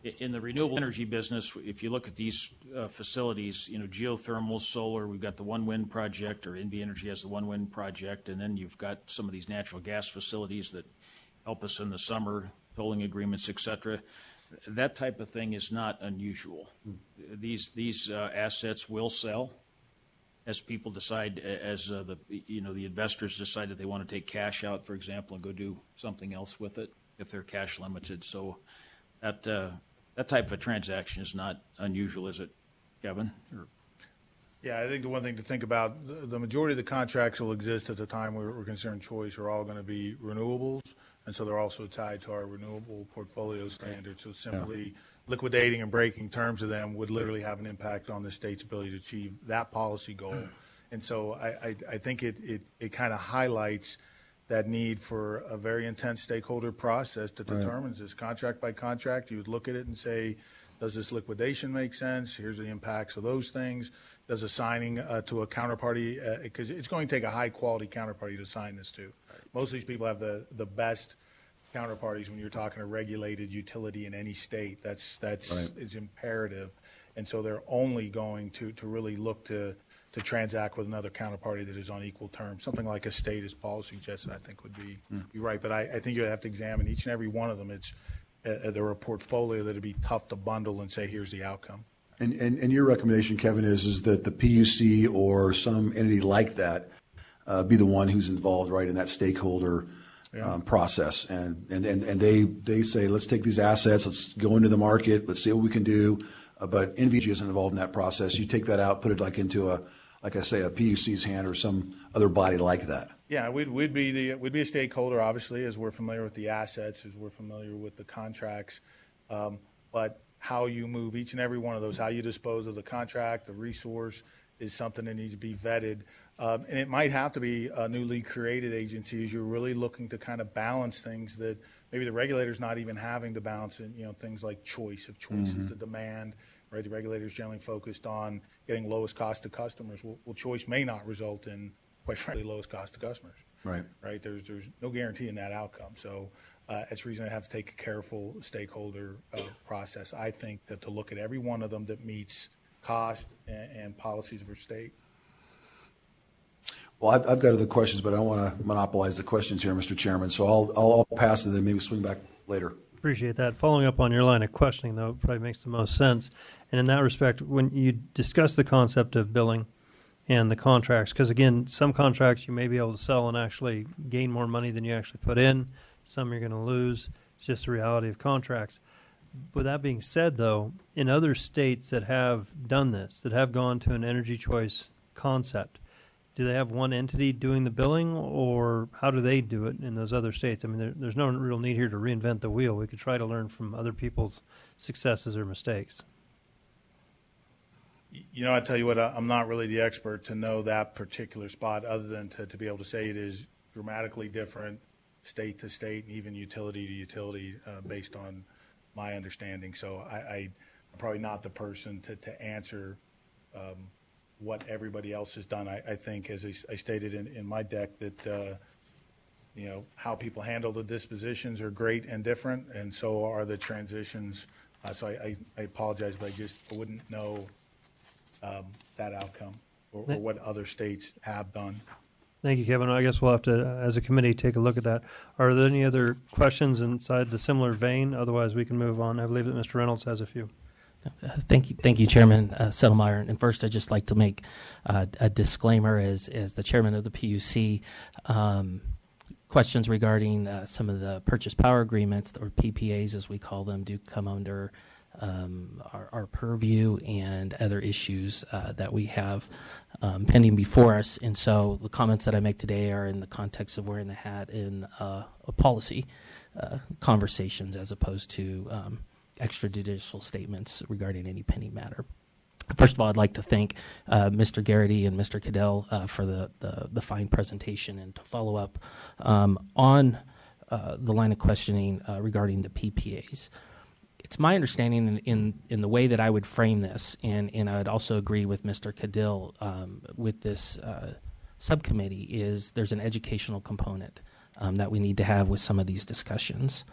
in the renewable energy business, if you look at these facilities, geothermal, solar, we've got the One Wind project, or NV Energy has the One Wind project, and then you've got some of these natural gas facilities that help us in the summer, tolling agreements, et cetera. That type of thing is not unusual. These assets will sell as people decide, as the investors decide that they want to take cash out, for example, and go do something else with it if they're cash limited. So that type of a transaction is not unusual, is it, Kevin? Yeah, I think the one thing to think about, the majority of the contracts will exist at the time we're considering choice are all going to be renewables, and so they're also tied to our renewable portfolio standards. So simply liquidating and breaking terms of them would literally have an impact on the state's ability to achieve that policy goal. And so I think it kind of highlights that need for a very intense stakeholder process that determines this contract by contract. You would look at it and say, does this liquidation make sense? Here's the impacts of those things. Does assigning to a counterparty, because it's going to take a high-quality counterparty to sign this to. Most of these people have the best counterparties when you're talking a regulated utility in any state. That's is imperative. And so they're only going to really look to transact with another counterparty that is on equal terms. Something like a state, as Paul suggested, I think would be right. But I think you have to examine each and every one of them. They're a portfolio that would be tough to bundle and say, here's the outcome. And your recommendation, Kevin, is that the PUC or some entity like that be the one who's involved, right, in that stakeholder process, and they say, let's take these assets, let's go into the market, let's see what we can do. But NVG isn't involved in that process. You take that out, put it into a PUC's hand or some other body like that. Yeah, we'd be a stakeholder, obviously, as we're familiar with the assets, as we're familiar with the contracts, but how you move each and every one of those, how you dispose of the contract, the resource, is something that needs to be vetted. And it might have to be a newly created agency as you're really looking to kind of balance things that maybe the regulator's not even having to balance in, things like choice. If choice is the demand, right? The regulator's generally focused on getting lowest cost to customers. Well, choice may not result in, quite frankly, lowest cost to customers. Right. Right? There's no guarantee in that outcome. So it's a reason to have to take a careful stakeholder process. I think that to look at every one of them that meets cost and policies of our state. Well, I've got other questions, but I don't want to monopolize the questions here, Mr. Chairman. So I'll pass and then maybe swing back later. Appreciate that. Following up on your line of questioning, though, probably makes the most sense. And in that respect, when you discuss the concept of billing and the contracts, because again, some contracts you may be able to sell and actually gain more money than you actually put in. Some you're going to lose. It's just the reality of contracts. With that being said, though, in other states that have done this, that have gone to an energy choice concept, do they have one entity doing the billing, or how do they do it in those other states? I mean, there's no real need here to reinvent the wheel. We could try to learn from other people's successes or mistakes. I tell you what, I'm not really the expert to know that particular spot, other than to be able to say it is dramatically different state to state and even utility to utility based on my understanding. So I'm probably not the person to answer what everybody else has done. I think, as I stated in my deck, that how people handle the dispositions are great and different, and so are the transitions. So I apologize, but I wouldn't know that outcome or what other states have done. Thank you, Kevin. I guess we'll have to, as a committee, take a look at that. Are there any other questions inside the similar vein? Otherwise, we can move on. I believe that Mr. Reynolds has a few. Thank you, Chairman Settlemeyer. And first, I'd just like to make a disclaimer as the chairman of the PUC. Questions regarding some of the purchase power agreements, or PPAs as we call them, do come under our purview, and other issues that we have pending before us. And so the comments that I make today are in the context of wearing the hat in a policy conversations, as opposed to extrajudicial statements regarding any pending matter. First of all, I'd like to thank Mr. Garrity and Mr. Cadell for the fine presentation, and to follow up on the line of questioning regarding the PPAs. It's my understanding in the way that I would frame this, and I would also agree with Mr. Cadell with this subcommittee, is there's an educational component that we need to have with some of these discussions.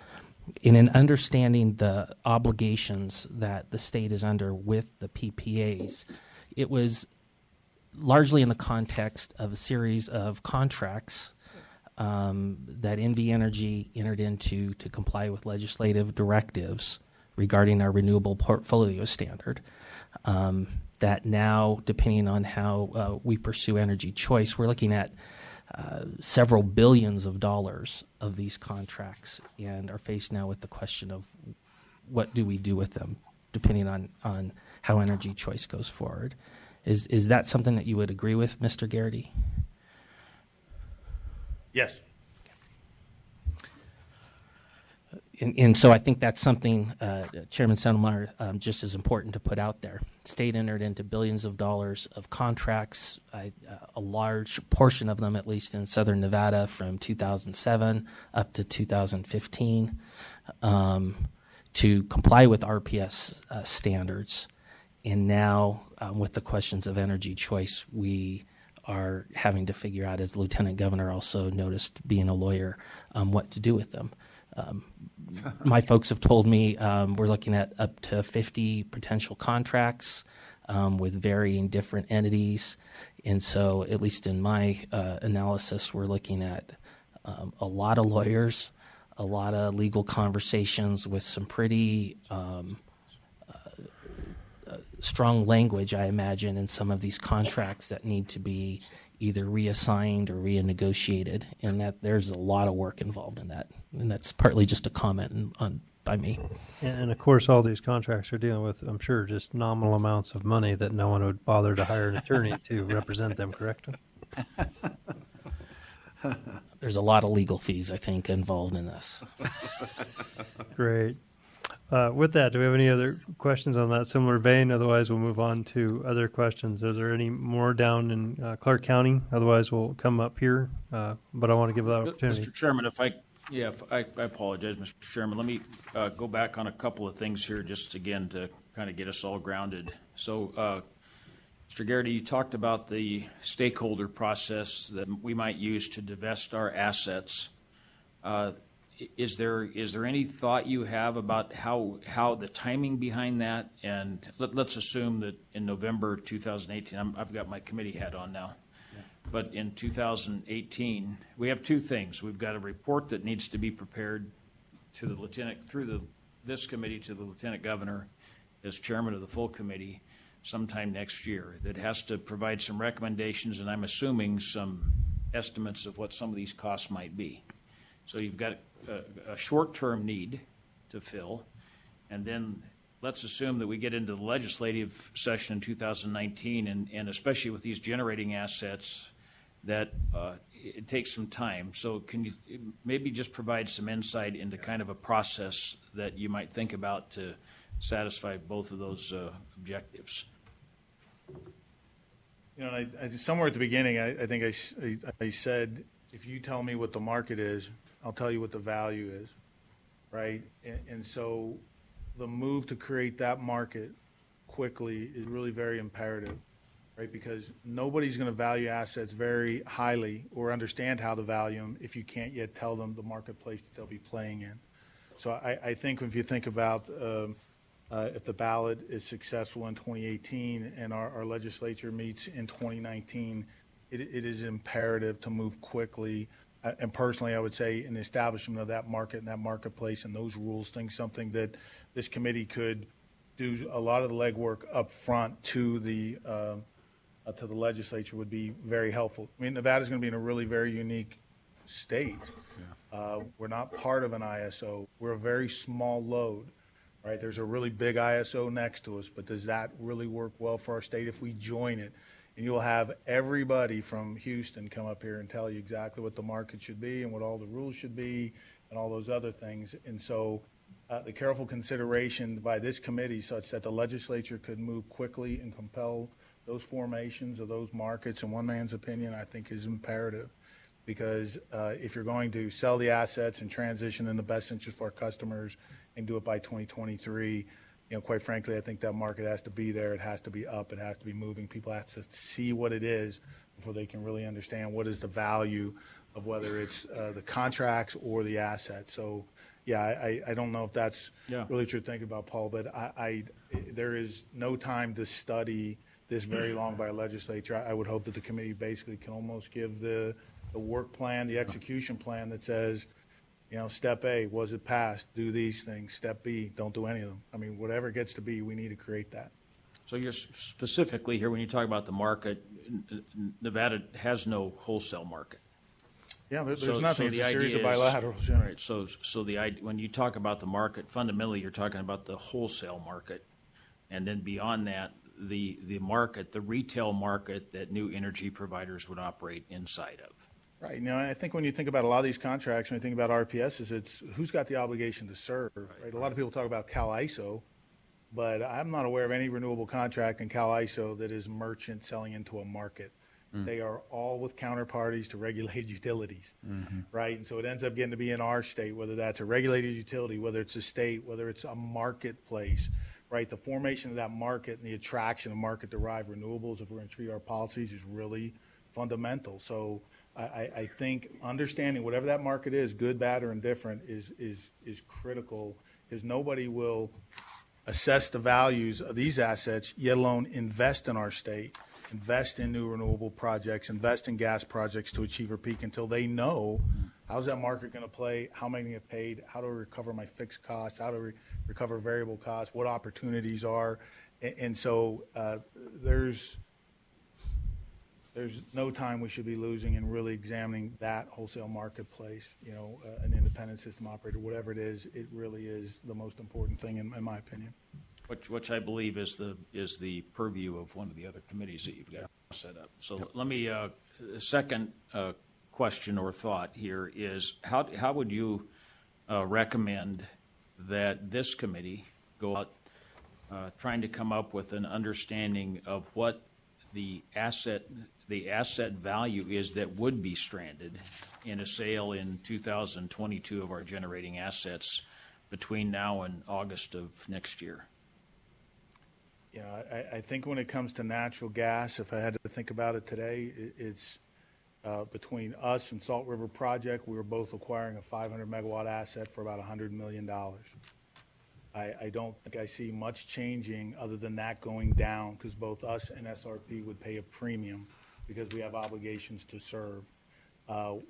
In an understanding the obligations that the state is under with the PPAs, it was largely in the context of a series of contracts that NV Energy entered into to comply with legislative directives regarding our renewable portfolio standard. That now, depending on how we pursue energy choice, we're looking at several billions of dollars of these contracts, and are faced now with the question of what do we do with them, depending on how energy choice goes forward. Is that something that you would agree with, Mr. Garrity? Yes. And so I think that's something, Chairman Settlemeyer, just as important to put out there. State entered into billions of dollars of contracts, a large portion of them, at least in southern Nevada, from 2007 up to 2015, to comply with RPS standards. And now, with the questions of energy choice, we are having to figure out, as the Lieutenant Governor also noticed, being a lawyer, what to do with them. My folks have told me we're looking at up to 50 potential contracts with varying different entities. And so, at least in my analysis, we're looking at a lot of lawyers, a lot of legal conversations with some pretty strong language, I imagine, in some of these contracts that need to be either reassigned or renegotiated, and that there's a lot of work involved in that. And that's partly just a comment by me. And of course, all these contracts are dealing with, I'm sure, just nominal amounts of money that no one would bother to hire an attorney to represent them, correct? There's a lot of legal fees, I think, involved in this. Great. With that, do we have any other questions on that similar vein? Otherwise, we'll move on to other questions. Are there any more down in Clark County? Otherwise, we'll come up here. But I want to give that opportunity. Mr. Chairman, if I apologize, Mr. Chairman. Let me go back on a couple of things here, just again to kind of get us all grounded. So, Mr. Garrity, you talked about the stakeholder process that we might use to divest our assets. Is there any thought you have about how the timing behind that? And let's assume that in November 2018, I've got my committee hat on now, but in 2018, we have two things. We've got a report that needs to be prepared to the lieutenant this committee to the Lieutenant Governor as chairman of the full committee sometime next year, that has to provide some recommendations, and I'm assuming some estimates of what some of these costs might be. So you've got a short-term need to fill, and then let's assume that we get into the legislative session in 2019, and especially with these generating assets, that it takes some time. So can you maybe just provide some insight into kind of a process that you might think about to satisfy both of those objectives? You know, I somewhere at the beginning, I think I said, if you tell me what the market is, I'll tell you what the value is, right? And so the move to create that market quickly is really very imperative, right? Because nobody's going to value assets very highly or understand how to value them if you can't yet tell them the marketplace that they'll be playing in. So I think if you think about if the ballot is successful in 2018 and our legislature meets in 2019, it is imperative to move quickly. And personally, I would say an establishment of that market and that marketplace and those rules, something that this committee could do a lot of the legwork up front to the legislature would be very helpful. I mean, Nevada's going to be in a really very unique state. We're not part of an ISO. We're a very small load, right? There's a really big ISO next to us, but does that really work well for our state if we join it? And you'll have everybody from Houston come up here and tell you exactly what the market should be and what all the rules should be and all those other things. And so the careful consideration by this committee such that the legislature could move quickly and compel those formations of those markets, in one man's opinion, I think is imperative. Because if you're going to sell the assets and transition in the best interest for our customers and do it by 2023, quite frankly, I think that market has to be there. It has to be up. It has to be moving. People have to see what it is before they can really understand what is the value of whether it's the contracts or the assets. So, yeah, I don't know if that's really what you're thinking about, Paul, but there is no time to study this very long by a legislature. I would hope that the committee basically can almost give the work plan, the execution plan that says, step A, was it passed? Do these things. Step B, don't do any of them. I mean, whatever it gets to be, we need to create that. So you're specifically here, when you talk about the market, Nevada has no wholesale market. Yeah, there's So nothing. the It's a series of idea is- bilaterals. All right, so when you talk about the market, fundamentally, you're talking about the wholesale market. And then beyond that, the market, the retail market that new energy providers would operate inside of. Right. I think when you think about a lot of these contracts, when you think about RPSs, it's who's got the obligation to serve. Right? A lot of people talk about Cal ISO, but I'm not aware of any renewable contract in Cal ISO that is merchant selling into a market. They are all with counterparties to regulated utilities, right? And so it ends up getting to be in our state, whether that's a regulated utility, whether it's a state, whether it's a marketplace, right? The formation of that market and the attraction of market-derived renewables, if we're going to treat our policies, is really fundamental. So I think understanding whatever that market is, good, bad, or indifferent, is critical, because nobody will assess the values of these assets, yet alone invest in our state, invest in new renewable projects, invest in gas projects to achieve a peak until they know how's that market going to play, how am I going to get paid, how do I recover my fixed costs, how do I recover variable costs, what opportunities are. And so there's no time we should be losing in really examining that wholesale marketplace, an independent system operator, whatever it is, it really is the most important thing in my opinion. Which I believe is the purview of one of the other committees that you've got set up. So let me, second question or thought here is, how would you recommend that this committee go out trying to come up with an understanding of what the asset value is that would be stranded in a sale in 2022 of our generating assets between now and August of next year? I think when it comes to natural gas, if I had to think about it today, it's between us and Salt River Project, we were both acquiring a 500 megawatt asset for about $100 million. I don't think I see much changing other than that going down, because both us and SRP would pay a premium because we have obligations to serve.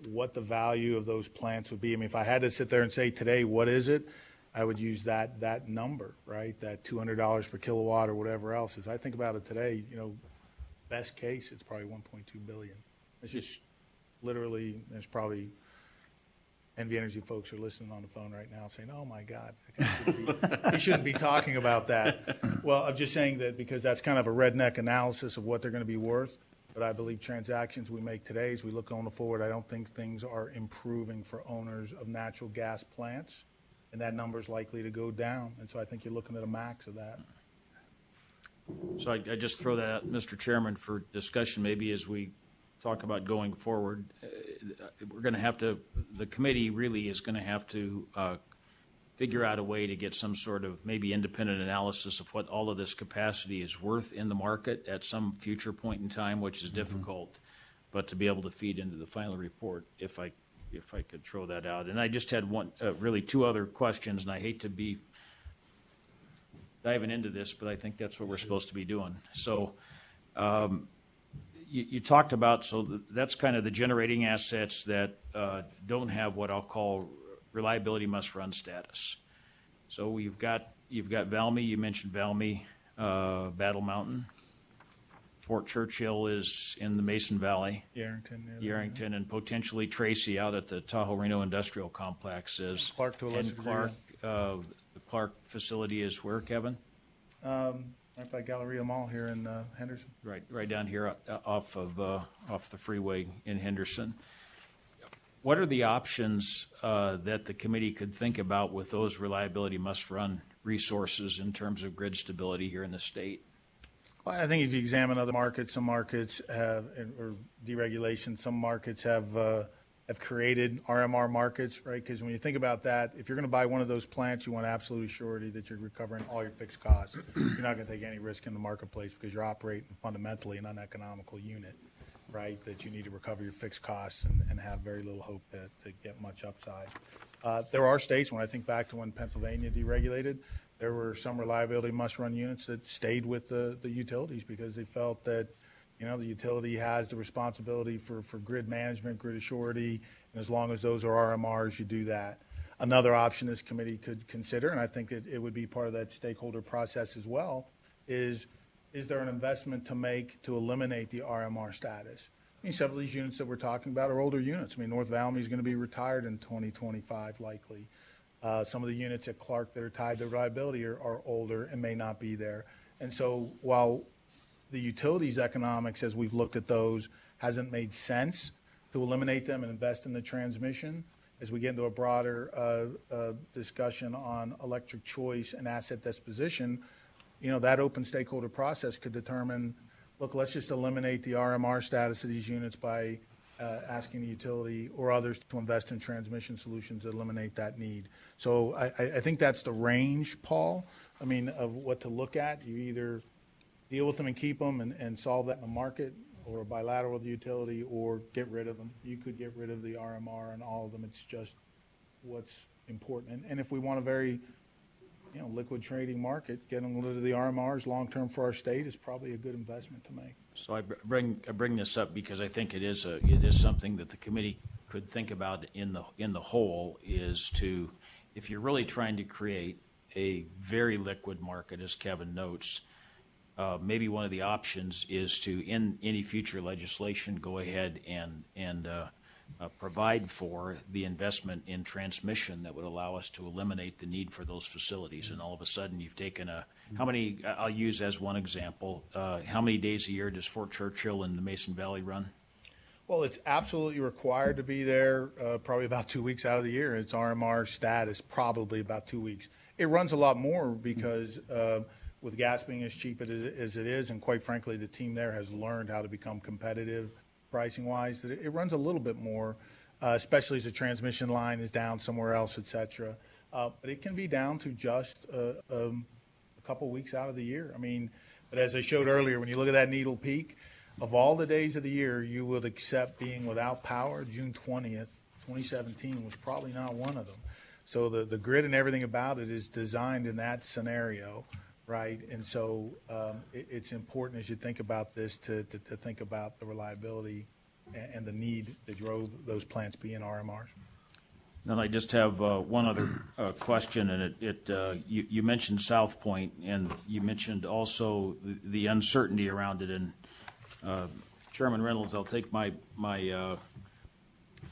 What the value of those plants would be, I mean, if I had to sit there and say today, what is it? I would use that number, right? That $200 per kilowatt or whatever else. As I think about it today, best case, it's probably $1.2 billion. It's just literally, there's probably NV Energy folks are listening on the phone right now saying, oh my God, he shouldn't be talking about that. Well, I'm just saying that because that's kind of a redneck analysis of what they're going to be worth. But I believe transactions we make today, as we look going forward, I don't think things are improving for owners of natural gas plants. And that number is likely to go down. And so I think you're looking at a max of that. So I just throw that out, Mr. Chairman, for discussion, maybe as we talk about going forward. We're going to have to, the committee really is going to have to figure out a way to get some sort of maybe independent analysis of what all of this capacity is worth in the market at some future point in time, which is difficult, but to be able to feed into the final report, if I could throw that out. And I just had really two other questions, and I hate to be diving into this, but I think that's what we're supposed to be doing. So you talked about, so that's kind of the generating assets that don't have what I'll call reliability must-run status. So you've got Valmy, you mentioned Valmy, Battle Mountain. Fort Churchill is in the Mason Valley. Yarrington, and potentially Tracy out at the Tahoe Reno Industrial Complex is. Clark to a lesser and Clark, the Clark facility is where, Kevin? Right by Galleria Mall here in Henderson. Right down here off the freeway in Henderson. What are the options that the committee could think about with those reliability must-run resources in terms of grid stability here in the state? Well, I think if you examine other markets, some markets have, or deregulation, some markets have created RMR markets, right? Because when you think about that, if you're going to buy one of those plants, you want absolute surety that you're recovering all your fixed costs. You're not going to take any risk in the marketplace because you're operating fundamentally an uneconomical unit, right? That you need to recover your fixed costs and have very little hope to get much upside. There are states, when I think back to when Pennsylvania deregulated, there were some reliability must-run units that stayed with the utilities because they felt that, the utility has the responsibility for grid management, grid surety, and as long as those are RMRs, you do that. Another option this committee could consider, and I think it would be part of that stakeholder process as well, is there an investment to make to eliminate the RMR status? I mean, several of these units that we're talking about are older units. I mean, North Valmy is going to be retired in 2025 likely. Some of the units at Clark that are tied to reliability are older and may not be there. And so while the utilities economics, as we've looked at those, hasn't made sense to eliminate them and invest in the transmission, as we get into a broader discussion on electric choice and asset disposition, that open stakeholder process could determine, look, let's just eliminate the RMR status of these units by asking the utility or others to invest in transmission solutions that eliminate that need. So I think that's the range, Paul, of what to look at. You either deal with them and keep them and solve that in the market, or bilateral with the utility, or get rid of them. You could get rid of the RMR and all of them. It's just what's important. And if we want a very liquid trading market, getting rid of the RMRs long-term for our state is probably a good investment to make. So I bring this up because I think it is something that the committee could think about in the whole, is to, if you're really trying to create a very liquid market, as Kevin notes, maybe one of the options is to, in any future legislation, go ahead and provide for the investment in transmission that would allow us to eliminate the need for those facilities. And all of a sudden, you've taken how many, I'll use as one example, how many days a year does Fort Churchill and the Mason Valley run? Well, it's absolutely required to be there probably about 2 weeks out of the year. Its RMR status probably about 2 weeks. It runs a lot more because with gas being as cheap as it is, and quite frankly, the team there has learned how to become competitive pricing-wise, that it runs a little bit more, especially as the transmission line is down somewhere else, et cetera. But it can be down to just a couple weeks out of the year. But as I showed earlier, when you look at that needle peak, of all the days of the year you would accept being without power, June 20th, 2017 was probably not one of them. So the grid and everything about it is designed in that scenario, right? And so it's important as you think about this to think about the reliability and the need that drove those plants being RMRs. Then I just have one other question, and you mentioned South Point, and you mentioned also the uncertainty around it. And Chairman Reynolds, I'll take my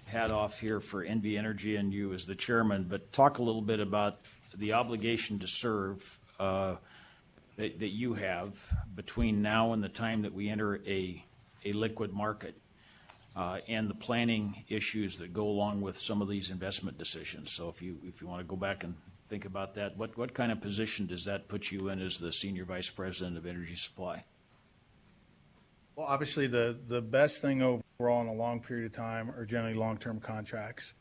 hat off here for NV Energy and you as the chairman, but talk a little bit about the obligation to serve that you have between now and the time that we enter a liquid market, and the planning issues that go along with some of these investment decisions. So if you want to go back and think about that, what kind of position does that put you in as the Senior Vice President of Energy Supply? Well, obviously the best thing overall in a long period of time are generally long-term contracts.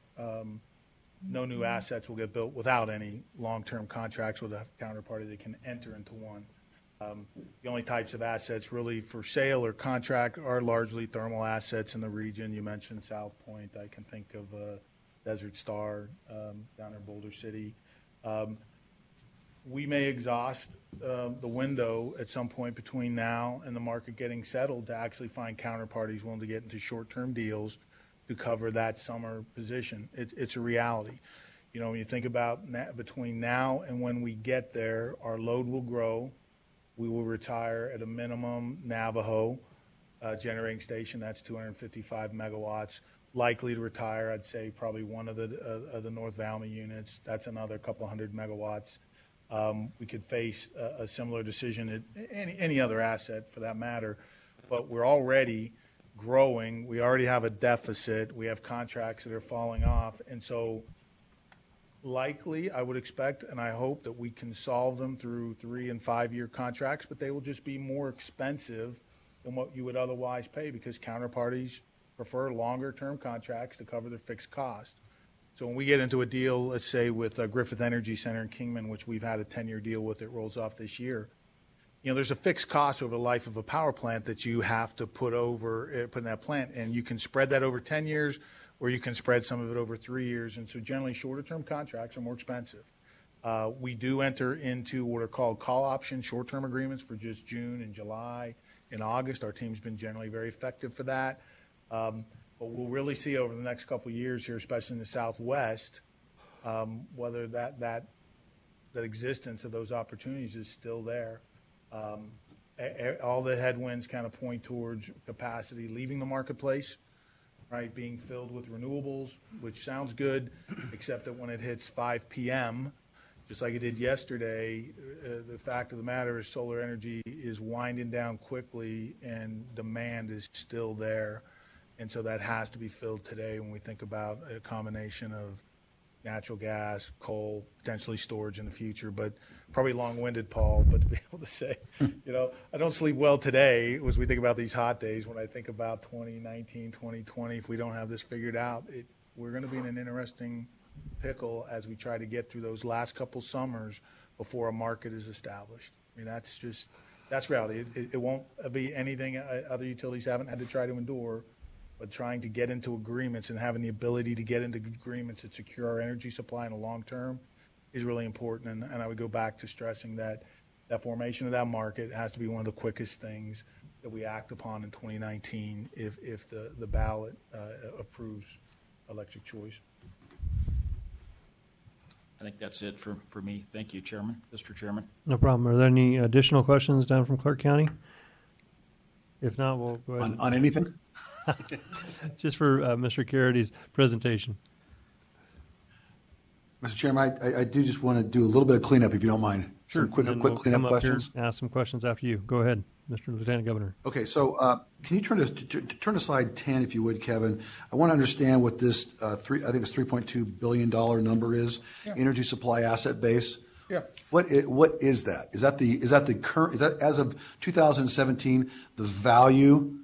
No new assets will get built without any long-term contracts with a counterparty that can enter into one. The only types of assets really for sale or contract are largely thermal assets in the region. You mentioned South Point. I can think of Desert Star down in Boulder City. we may exhaust the window at some point between now and the market getting settled to actually find counterparties willing to get into short-term deals to cover that summer position. It's a reality. You know, when you think about between now and when we get there, our load will grow. We will retire at a minimum Navajo generating station. That's 255 megawatts. Likely to retire, I'd say, probably one of the North Valmy units. That's another couple hundred megawatts. We could face a similar decision at any other asset for that matter. But we're already growing. We already have a deficit. We have contracts that are falling off. And so likely, I would expect and I hope that we can solve them through 3 and 5 year contracts, but they will just be more expensive than what you would otherwise pay because counterparties prefer longer term contracts to cover their fixed cost. So when we get into a deal, let's say with Griffith Energy Center in Kingman, which we've had a 10-year deal with, it rolls off this year. You know, there's a fixed cost over the life of a power plant that you have to put in that plant, and you can spread that over 10 years, or you can spread some of it over 3 years. And so generally, shorter-term contracts are more expensive. We do enter into what are called call option short-term agreements for just June and July and August. Our team's been generally very effective for that. But we'll really see over the next couple of years here, especially in the Southwest, whether that existence of those opportunities is still there. All the headwinds kind of point towards capacity leaving the marketplace, right, being filled with renewables, which sounds good, except that when it hits 5 p.m., just like it did yesterday, the fact of the matter is solar energy is winding down quickly and demand is still there. And so that has to be filled today when we think about a combination of natural gas, coal, potentially storage in the future, but probably long-winded, Paul, but to be able to say, you know, I don't sleep well today as we think about these hot days. When I think about 2019, 2020, if we don't have this figured out, we're going to be in an interesting pickle as we try to get through those last couple summers before a market is established. I mean, that's reality. It won't be anything other utilities haven't had to try to endure. But trying to get into agreements and having the ability to get into agreements that secure our energy supply in the long term is really important. And I would go back to stressing that formation of that market has to be one of the quickest things that we act upon in 2019 if the ballot approves electric choice. I think that's it for me. Thank you, Chairman, Mr. Chairman. No problem. Are there any additional questions down from Clark County? If not, we'll go ahead. On anything? Just for Mr. Carity's presentation. Mr. Chairman, I do just want to do a little bit of cleanup, if you don't mind. Some quick And we'll cleanup come up here questions. and ask some questions after you. Go ahead, Mr. Lieutenant Governor. Okay, so can you turn to slide 10, if you would, Kevin? I want to understand what this I think it's $3.2 billion number is. Yeah. Energy supply asset base. Yeah. What is that? Is that current? Is that as of 2017 the value?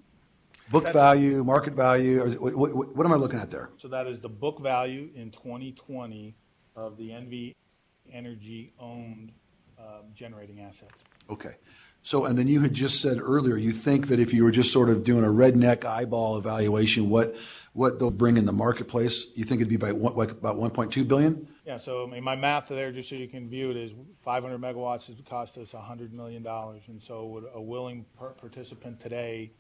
Book value, market value, or what am I looking at there? So that is the book value in 2020 of the NV Energy owned generating assets. Okay. So, and then you had just said earlier, you think that if you were just sort of doing a redneck eyeball evaluation, what they'll bring in the marketplace, you think it'd be about 1.2 billion? Yeah, so I mean, my math there, just so you can view it, is 500 megawatts would cost us $100 million. And so would a willing participant today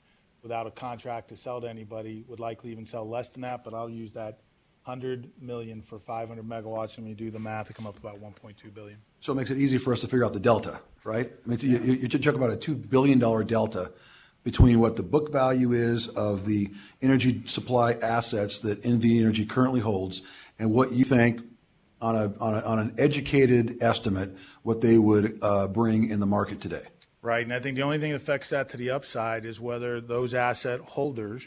without a contract to sell to anybody would likely even sell less than that, but I'll use that 100 million for 500 megawatts, and when you do the math, it come up about 1.2 billion. So it makes it easy for us to figure out the delta, right? I mean, you're talking about a $2 billion delta between what the book value is of the energy supply assets that NV Energy currently holds and what you think on an educated estimate what they would bring in the market today. Right, and I think the only thing that affects that to the upside is whether those asset holders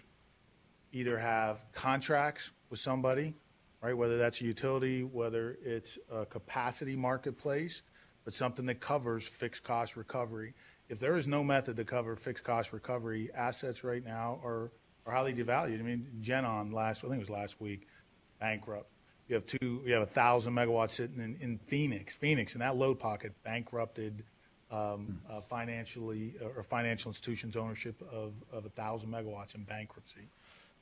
either have contracts with somebody, right, whether that's a utility, whether it's a capacity marketplace, but something that covers fixed cost recovery. If there is no method to cover fixed cost recovery, assets right now are highly devalued. I mean, GenOn I think it was last week, bankrupt. You have 1,000 megawatts sitting in Phoenix, and that load pocket bankrupted financially or financial institutions' ownership of 1,000 megawatts in bankruptcy.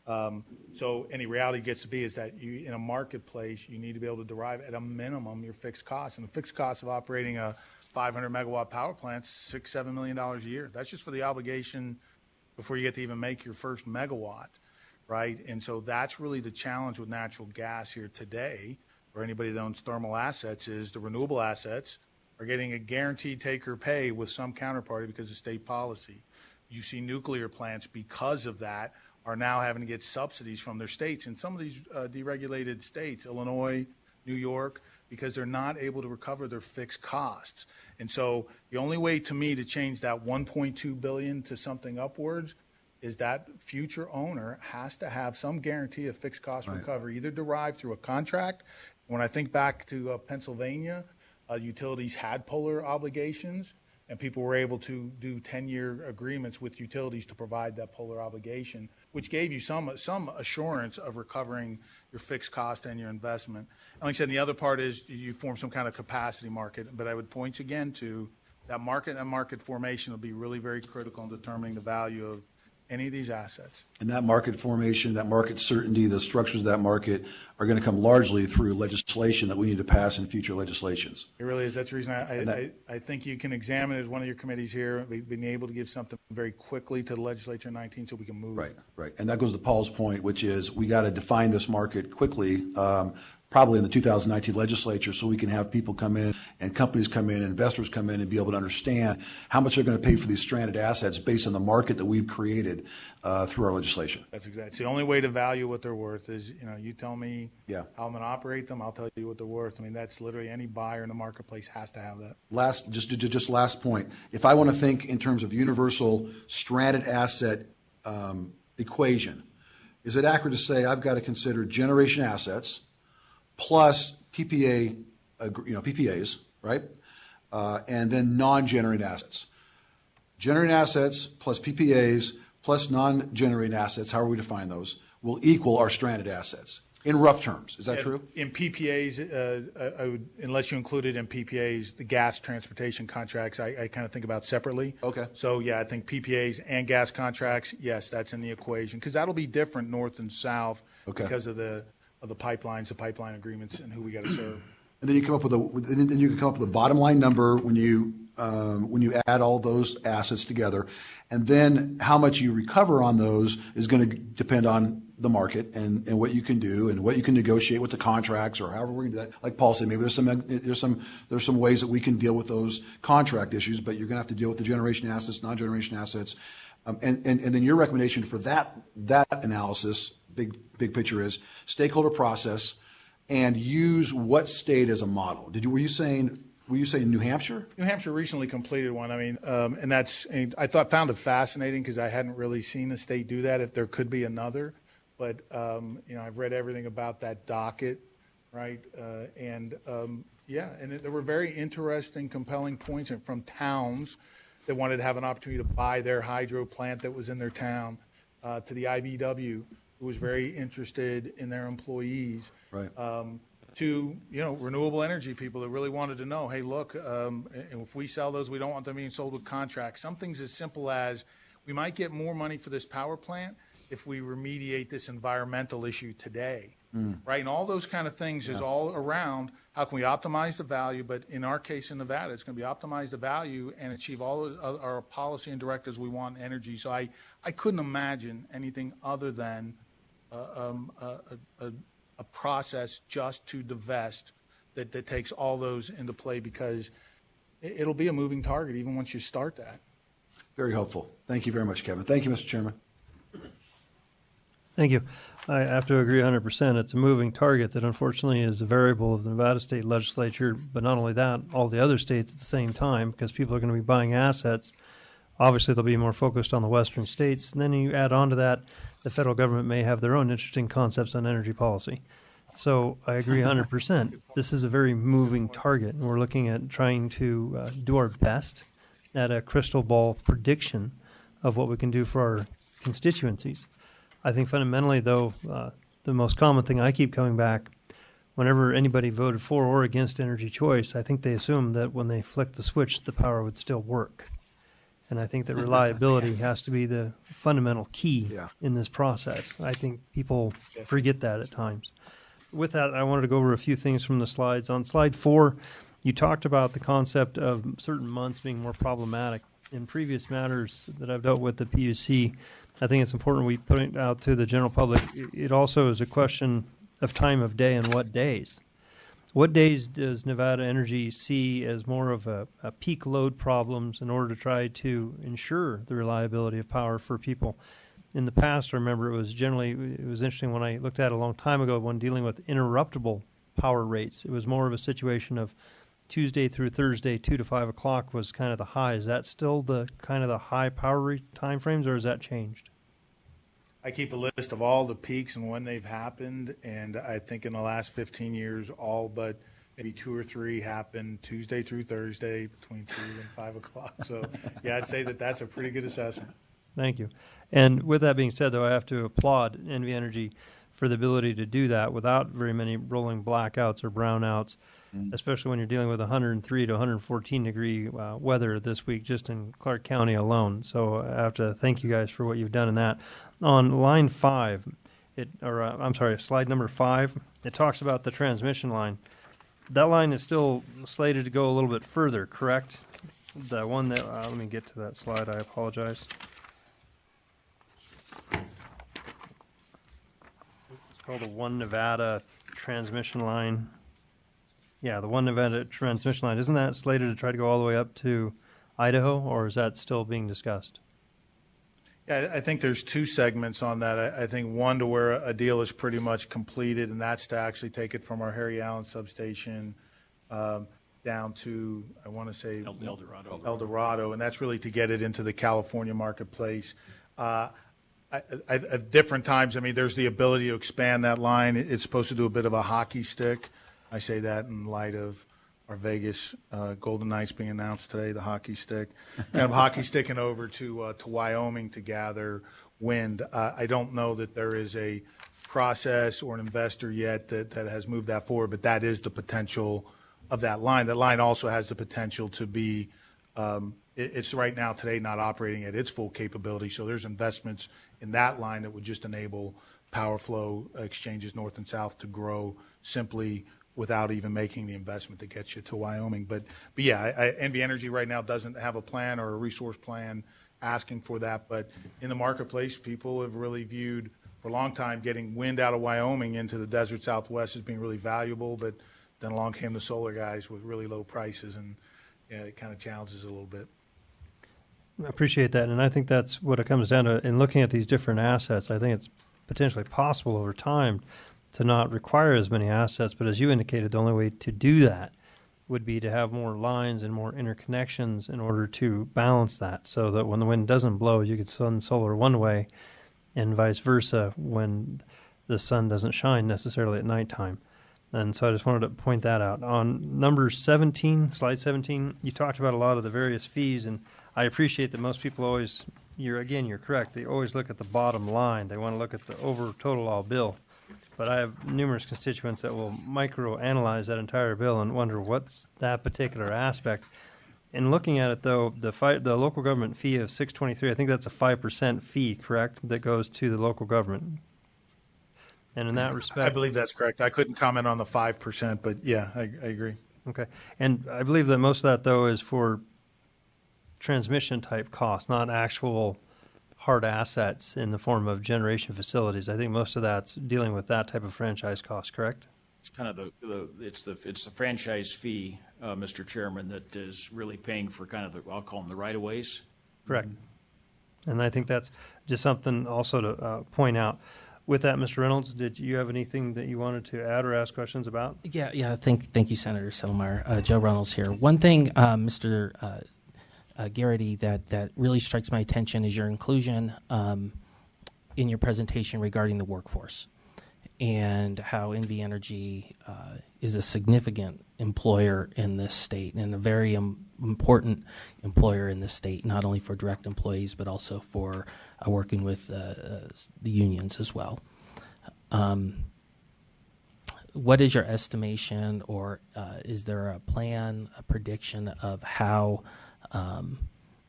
So any reality gets to be is that you, in a marketplace, you need to be able to derive at a minimum your fixed costs. And the fixed cost of operating a 500 megawatt power plant, $6-7 million a year. That's just for the obligation before you get to even make your first megawatt, right? And so that's really the challenge with natural gas here today, or anybody that owns thermal assets, is the renewable assets are getting a guaranteed take or pay with some counterparty because of state policy. You see nuclear plants, because of that, are now having to get subsidies from their states. And some of these deregulated states, Illinois, New York, because they're not able to recover their fixed costs. And so the only way to me to change that 1.2 billion to something upwards is that future owner has to have some guarantee of fixed cost recovery, either derived through a contract. When I think back to Pennsylvania, utilities had polar obligations, and people were able to do 10-year agreements with utilities to provide that polar obligation, which gave you some assurance of recovering your fixed cost and your investment. And like I said, the other part is you form some kind of capacity market. But I would point again to that market, and market formation will be really very critical in determining the value of any of these assets. And that market formation, that market certainty, the structures of that market are going to come largely through legislation that we need to pass in future legislations. It really is. That's the reason I think you can examine it as one of your committees here, being able to give something very quickly to the legislature in 19 so we can move. Right. And that goes to Paul's point, which is we got to define this market quickly, probably in the 2019 legislature, so we can have people come in and companies come in, investors come in, and be able to understand how much they're going to pay for these stranded assets based on the market that we've created through our legislation. That's exactly. It's the only way to value what they're worth is, you tell me Yeah. how I'm going to operate them, I'll tell you what they're worth. I mean, that's literally any buyer in the marketplace has to have that. Just last point. If I want to think in terms of the universal stranded asset equation, is it accurate to say I've got to consider generation assets plus PPAs, right? And then non-generating assets. Generating assets plus PPAs plus non-generating assets, however we define those, will equal our stranded assets. In rough terms, is that true? In PPAs, I would, unless you included in PPAs the gas transportation contracts, I kind of think about separately. Okay. So yeah, I think PPAs and gas contracts, yes, that's in the equation, because that'll be different north and south because of the pipelines, the pipeline agreements, and who we got to serve. And then you come up with a bottom line number when you add all those assets together, and then how much you recover on those is going to depend on the market and what you can do and what you can negotiate with the contracts or however we're going to do that. Like Paul said, maybe there's some ways that we can deal with those contract issues, but you're going to have to deal with the generation assets, non-generation assets, and then your recommendation for that analysis, big picture, is stakeholder process and use what state as a model. Were you saying New Hampshire? New Hampshire recently completed one. I mean, and found it fascinating because I hadn't really seen a state do that. If there could be another, but I've read everything about that docket, right? And there were very interesting, compelling points from towns that wanted to have an opportunity to buy their hydro plant that was in their town, to the IBW, who was very interested in their employees. Right. To renewable energy people that really wanted to know, hey, look, if we sell those, we don't want them being sold with contracts. Some things as simple as we might get more money for this power plant if we remediate this environmental issue today, right? And all those kind of things is all around how can we optimize the value, but in our case in Nevada, it's going to be optimize the value and achieve all of our policy and directives we want in energy. So I couldn't imagine anything other than a process just to divest that takes all those into play, because it'll be a moving target even once you start that. Very helpful. Thank you very much, Kevin. Thank you, Mr. Chairman. Thank you. I have to agree 100%. It's a moving target that unfortunately is a variable of the Nevada state legislature, but not only that, all the other states at the same time, because people are going to be buying assets. Obviously, they'll be more focused on the western states. And then you add on to that, the federal government may have their own interesting concepts on energy policy. So I agree 100%. This is a very moving target, and we're looking at trying to do our best at a crystal ball prediction of what we can do for our constituencies. I think fundamentally, though, the most common thing I keep coming back, whenever anybody voted for or against energy choice, I think they assumed that when they flicked the switch, the power would still work. And I think that reliability has to be the fundamental key Yeah. in this process. I think people Yes. forget that at times. With that, I wanted to go over a few things from the slides. On slide 4, you talked about the concept of certain months being more problematic. In previous matters that I've dealt with the PUC, I think it's important we put it out to the general public. It also is a question of time of day and what days. What days does Nevada Energy see as more of a peak load problems in order to try to ensure the reliability of power for people? In the past, I remember it was interesting when I looked at it a long time ago when dealing with interruptible power rates. It was more of a situation of Tuesday through Thursday, 2 to 5 o'clock was kind of the high. Is that still the kind of the high power rate time frames, or has that changed? I keep a list of all the peaks and when they've happened, and I think in the last 15 years, all but maybe 2 or 3 happened Tuesday through Thursday between 2 and 5 o'clock. So, yeah, I'd say that that's a pretty good assessment. Thank you. And with that being said, though, I have to applaud NV Energy for the ability to do that without very many rolling blackouts or brownouts, especially when you're dealing with 103 to 114 degree weather this week just in Clark County alone. So I have to thank you guys for what you've done in that. On line 5, slide number 5, it talks about the transmission line. That line is still slated to go a little bit further, correct? The one that, let me get to that slide, I apologize. It's called the One Nevada transmission line. Yeah, the One Nevada transmission line. Isn't that slated to try to go all the way up to Idaho, or is that still being discussed? Yeah, I think there's 2 segments on that. I think one to where a deal is pretty much completed, and that's to actually take it from our Harry Allen substation down to, I want to say, El Dorado, and that's really to get it into the California marketplace. At different times, I mean, there's the ability to expand that line. It's supposed to do a bit of a hockey stick. I say that in light of our Vegas Golden Knights being announced today, the hockey stick. Kind of hockey sticking over to Wyoming to gather wind. I don't know that there is a process or an investor yet that has moved that forward, but that is the potential of that line. That line also has the potential to be it's right now today not operating at its full capability, so there's investments in that line that would just enable power flow exchanges north and south to grow simply without even making the investment that gets you to Wyoming. But yeah, NV Energy right now doesn't have a plan or a resource plan asking for that, but in the marketplace, people have really viewed for a long time getting wind out of Wyoming into the desert Southwest as being really valuable, but then along came the solar guys with really low prices, and it kind of challenges it a little bit. I appreciate that, and I think that's what it comes down to. In looking at these different assets, I think it's potentially possible over time to not require as many assets, but as you indicated, the only way to do that would be to have more lines and more interconnections in order to balance that, so that when the wind doesn't blow, you could send solar one way, and vice versa when the sun doesn't shine necessarily at nighttime. And so I just wanted to point that out. On number 17, slide 17, you talked about a lot of the various fees, and I appreciate that most people always, you're correct, they always look at the bottom line. They want to look at the over total all bill. But I have numerous constituents that will micro-analyze that entire bill and wonder what's that particular aspect. In looking at it, though, the local government fee of $623, I think that's a 5% fee, correct, that goes to the local government. And in that respect, I believe that's correct. I couldn't comment on the 5%, but yeah, I agree. Okay. And I believe that most of that, though, is for transmission-type costs, not actual hard assets in the form of generation facilities. I think most of that's dealing with that type of franchise cost, correct? It's kind of it's the franchise fee, Mr. Chairman, that is really paying for kind of I'll call them the right-of-ways. Correct. And I think that's just something also to point out. With that, Mr. Reynolds, did you have anything that you wanted to add or ask questions about? Yeah. Thank you, Senator Settlemyre. Joe Reynolds here. One thing, Mr. Garrity, that really strikes my attention is your inclusion in your presentation regarding the workforce and how NV Energy is a significant employer in this state and a very important employer in this state, not only for direct employees but also for working with the unions as well. What is your estimation, or is there a plan, a prediction of how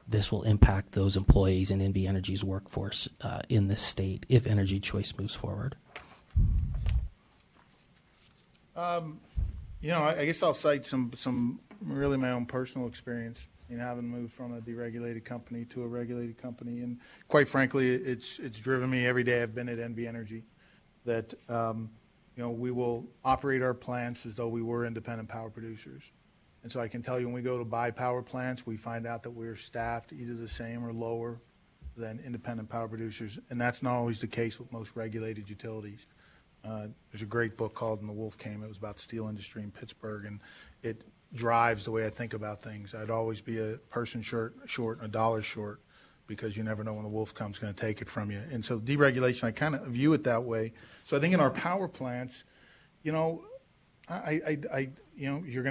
this will impact those employees in NV Energy's workforce in this state if Energy Choice moves forward? I guess I'll cite some really my own personal experience in having moved from a deregulated company to a regulated company, and quite frankly, it's driven me every day I've been at NV Energy that we will operate our plants as though we were independent power producers. And so I can tell you, when we go to buy power plants, we find out that we're staffed either the same or lower than independent power producers, and that's not always the case with most regulated utilities. There's a great book called "When the Wolf Came." It was about the steel industry in Pittsburgh, and it drives the way I think about things. I'd always be a person short and a dollar short, because you never know when the wolf comes, going to take it from you. And so deregulation, I kind of view it that way. So I think in our power plants, you're going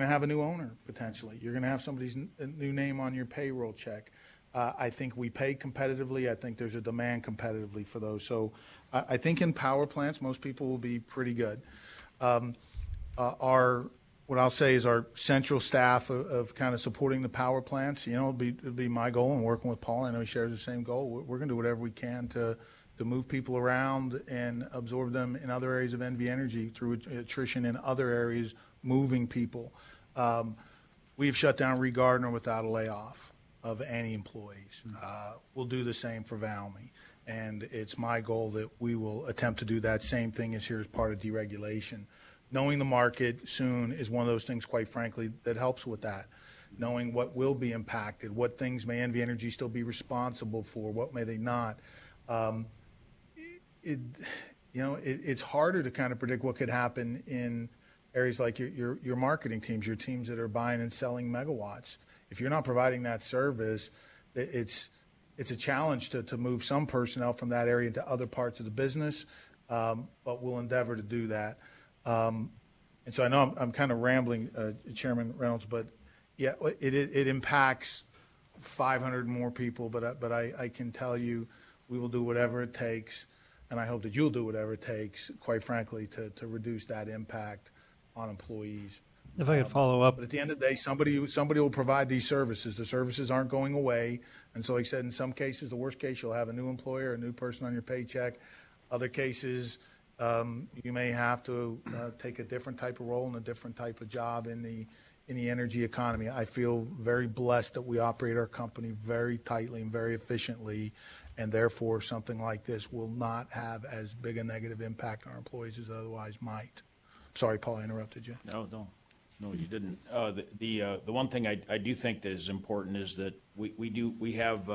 to have a new owner potentially. You're going to have somebody's new name on your payroll check. I think we pay competitively. I think there's a demand competitively for those. So I think in power plants, most people will be pretty good. What I'll say is our central staff of kind of supporting the power plants, it'll be my goal, and working with Paul, I know he shares the same goal. We're going to do whatever we can to move people around and absorb them in other areas of NV Energy through attrition in other areas, moving people. We've shut down Reed Gardner without a layoff of any employees. We'll do the same for Valmy. And it's my goal that we will attempt to do that same thing as here as part of deregulation. Knowing the market soon is one of those things, quite frankly, that helps with that. Knowing what will be impacted, what things may NV Energy still be responsible for, what may they not. It's harder to kind of predict what could happen in areas like your marketing teams, your teams that are buying and selling megawatts. If you're not providing that service, it's a challenge to move some personnel from that area to other parts of the business, but we'll endeavor to do that. And so I know I'm kind of rambling, Chairman Reynolds, but yeah, it impacts 500 more people, but I can tell you we will do whatever it takes, and I hope that you'll do whatever it takes, quite frankly, to reduce that impact on employees. If I could follow up. But at the end of the day, somebody will provide these services. The services aren't going away. And so like I said, in some cases, the worst case, you'll have a new employer, a new person on your paycheck. Other cases, you may have to take a different type of role and a different type of job in the energy economy. I feel very blessed that we operate our company very tightly and very efficiently, and therefore something like this will not have as big a negative impact on our employees as it otherwise might. Sorry, Paul, I interrupted you. No, you didn't. The one thing I do think that is important is that we have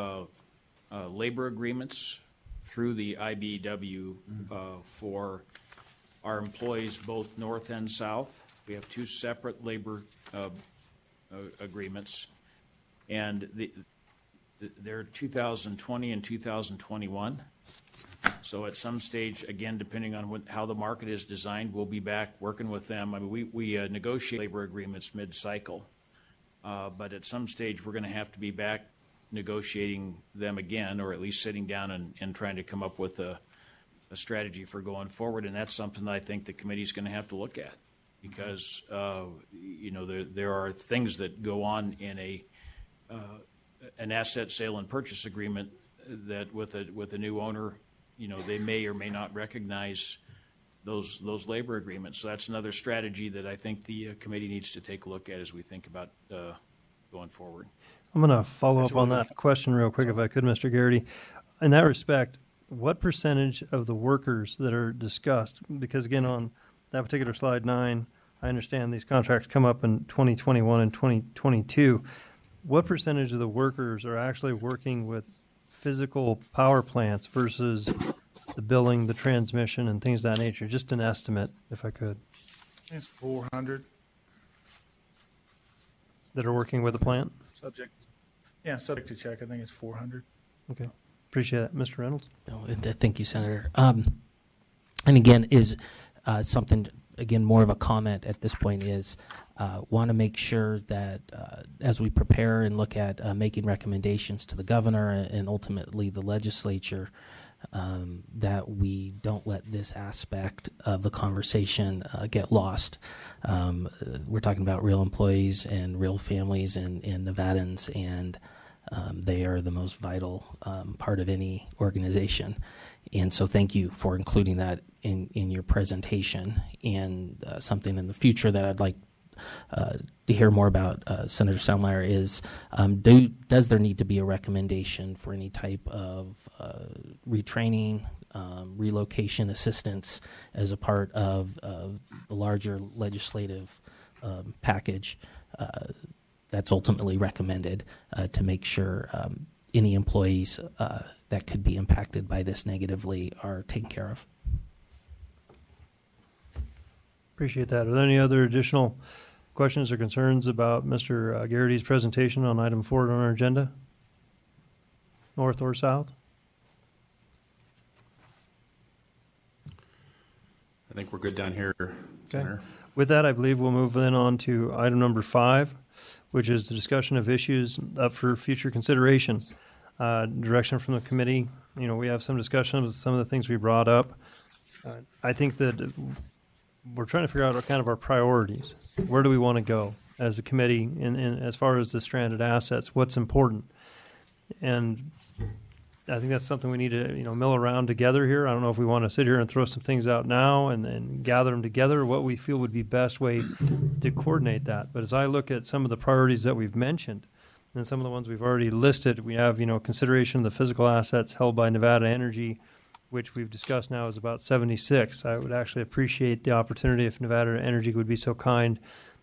labor agreements through the IBEW for our employees both north and south. We have two separate labor agreements, and they're 2020 and 2021. So at some stage, again, depending on how the market is designed, we'll be back working with them. I mean, we negotiate labor agreements mid-cycle, but at some stage we're going to have to be back negotiating them again, or at least sitting down and trying to come up with a strategy for going forward. And that's something that I think the committee's going to have to look at, because there are things that go on in an asset sale and purchase agreement that with a new owner, they may or may not recognize those labor agreements. So that's another strategy that I think the committee needs to take a look at as we think about going forward. I'm going to follow up on that question real quick, if I could, Mr. Garrity. In that respect, what percentage of the workers that are discussed, because again, on that particular slide 9, I understand these contracts come up in 2021 and 2022. What percentage of the workers are actually working with physical power plants versus the billing, the transmission, and things of that nature? Just an estimate, if I could. It's 400. That are working with a plant? Subject to check. I think it's 400. Okay. Appreciate that. Mr. Reynolds? No, thank you, Senator. And again, is something, again, more of a comment at this point is want to make sure that as we prepare and look at making recommendations to the governor and ultimately the legislature, that we don't let this aspect of the conversation get lost. We're talking about real employees and real families and Nevadans, and They are the most vital part of any organization. And so thank you for including that in your presentation. And something in the future that I'd like to hear more about, Senator Selmayr, is does there need to be a recommendation for any type of retraining, relocation assistance as a part of the larger legislative package that's ultimately recommended to make sure any employees that could be impacted by this negatively are taken care of? Appreciate that. Are there any other additional questions or concerns about Mr. Garrity's presentation on item 4 on our agenda? North or south? I think we're good down here, Senator. With that, I believe we'll move then on to item number 5, which is the discussion of issues up for future consideration. Direction from the committee. You know, we have some discussion of some of the things we brought up. I think that we're trying to figure out kind of our priorities. Where do we want to go as a committee in as far as the stranded assets? What's important? And I think that's something we need to, mill around together here. I don't know if we want to sit here and throw some things out now and gather them together, or what we feel would be best way to coordinate that. But as I look at some of the priorities that we've mentioned and some of the ones we've already listed, we have, consideration of the physical assets held by Nevada Energy, which we've discussed now is about 76. I would actually appreciate the opportunity if Nevada Energy would be so kind,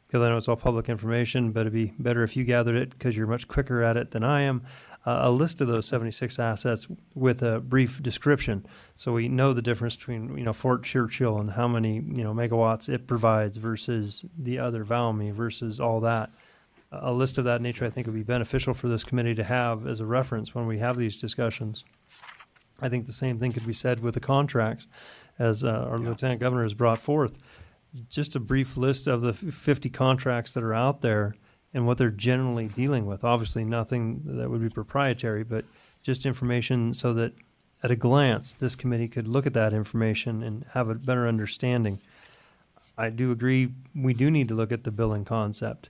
because I know it's all public information, but it'd be better if you gathered it because you're much quicker at it than I am. A list of those 76 assets with a brief description, so we know the difference between Fort Churchill and how many megawatts it provides versus the other Valmy versus all that. A list of that nature I think would be beneficial for this committee to have as a reference when we have these discussions. I think the same thing could be said with the contracts, as our Lieutenant Governor has brought forth. Just a brief list of the 50 contracts that are out there and what they're generally dealing with. Obviously nothing that would be proprietary, but just information so that at a glance this committee could look at that information and have a better understanding. I do agree we do need to look at the billing concept.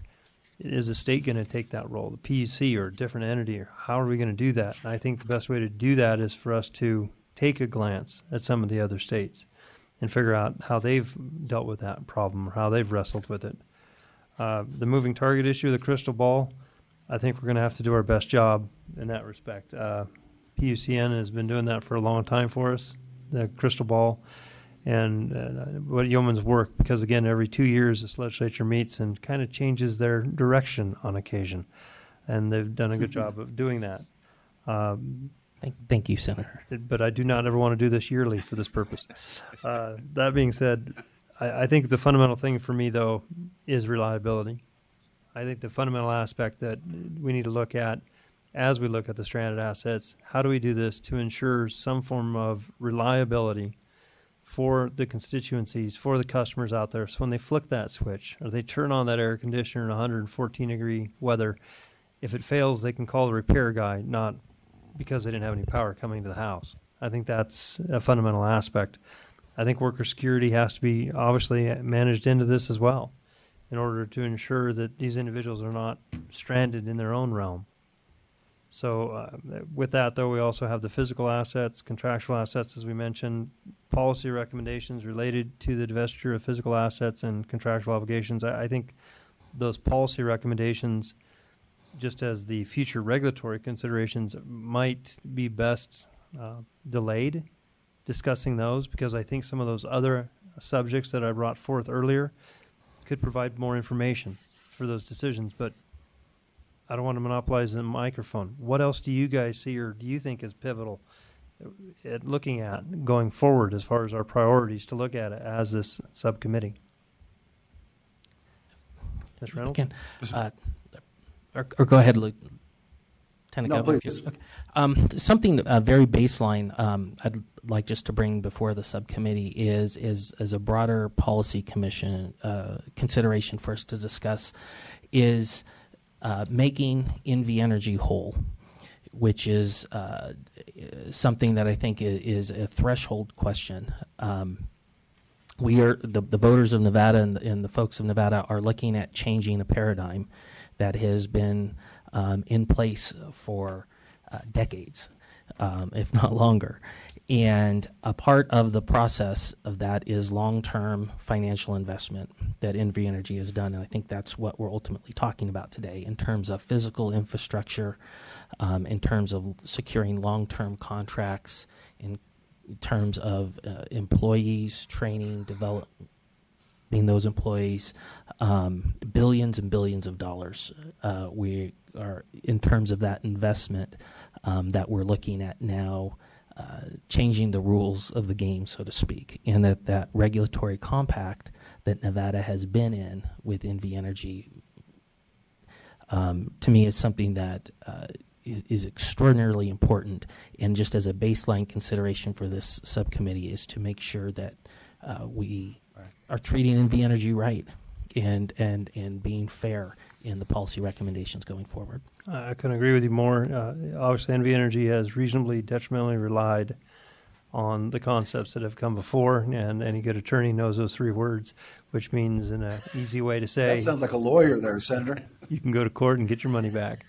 Is the state going to take that role, the PUC or a different entity, or how are we going to do that? And I think the best way to do that is for us to take a glance at some of the other states and figure out how they've dealt with that problem or how they've wrestled with it. The moving target issue, the crystal ball, I think we're going to have to do our best job in that respect. PUCN has been doing that for a long time for us, the crystal ball. And what yeoman's work, because again, every 2 years this legislature meets and kind of changes their direction on occasion, and they've done a good job of doing that. Thank you, Senator. But I do not ever want to do this yearly for this purpose. That being said, I think the fundamental thing for me, though, is reliability. I think the fundamental aspect that we need to look at as we look at the stranded assets, how do we do this to ensure some form of reliability for the constituencies, for the customers out there, so when they flick that switch or they turn on that air conditioner in 114-degree weather, if it fails, they can call the repair guy, not because they didn't have any power coming to the house. I think that's a fundamental aspect. I think worker security has to be obviously managed into this as well in order to ensure that these individuals are not stranded in their own realm. So with that, though, we also have the physical assets, contractual assets, as we mentioned, policy recommendations related to the divestiture of physical assets and contractual obligations. I think those policy recommendations, just as the future regulatory considerations, might be best delayed discussing those, because I think some of those other subjects that I brought forth earlier could provide more information for those decisions. But I don't want to monopolize the microphone. What else do you guys see or do you think is pivotal at looking at going forward as far as our priorities to look at it as this subcommittee? Ms. Reynolds? Again, or go ahead, Luke. Lieutenant Governor. Please. Okay. Something very baseline I'd like just to bring before the subcommittee is a broader policy commission consideration for us to discuss is making NV Energy whole, which is something that I think is a threshold question. We are the voters of Nevada and the folks of Nevada are looking at changing a paradigm that has been in place for decades, if not longer. And a part of the process of that is long-term financial investment that NV Energy has done. And I think that's what we're ultimately talking about today in terms of physical infrastructure, in terms of securing long-term contracts, in terms of employees, training, developing those employees, billions and billions of dollars. We are, in terms of that investment that we're looking at now, changing the rules of the game, so to speak, and that regulatory compact that Nevada has been in with NV Energy, to me, is something that is extraordinarily important. And just as a baseline consideration for this subcommittee is to make sure that we are treating NV Energy right and being fair in the policy recommendations going forward. I couldn't agree with you more. Obviously, NV Energy has reasonably detrimentally relied on the concepts that have come before, and any good attorney knows those three words, which means, in an easy way to say, That sounds like a lawyer there, Senator. you can go to court and get your money back.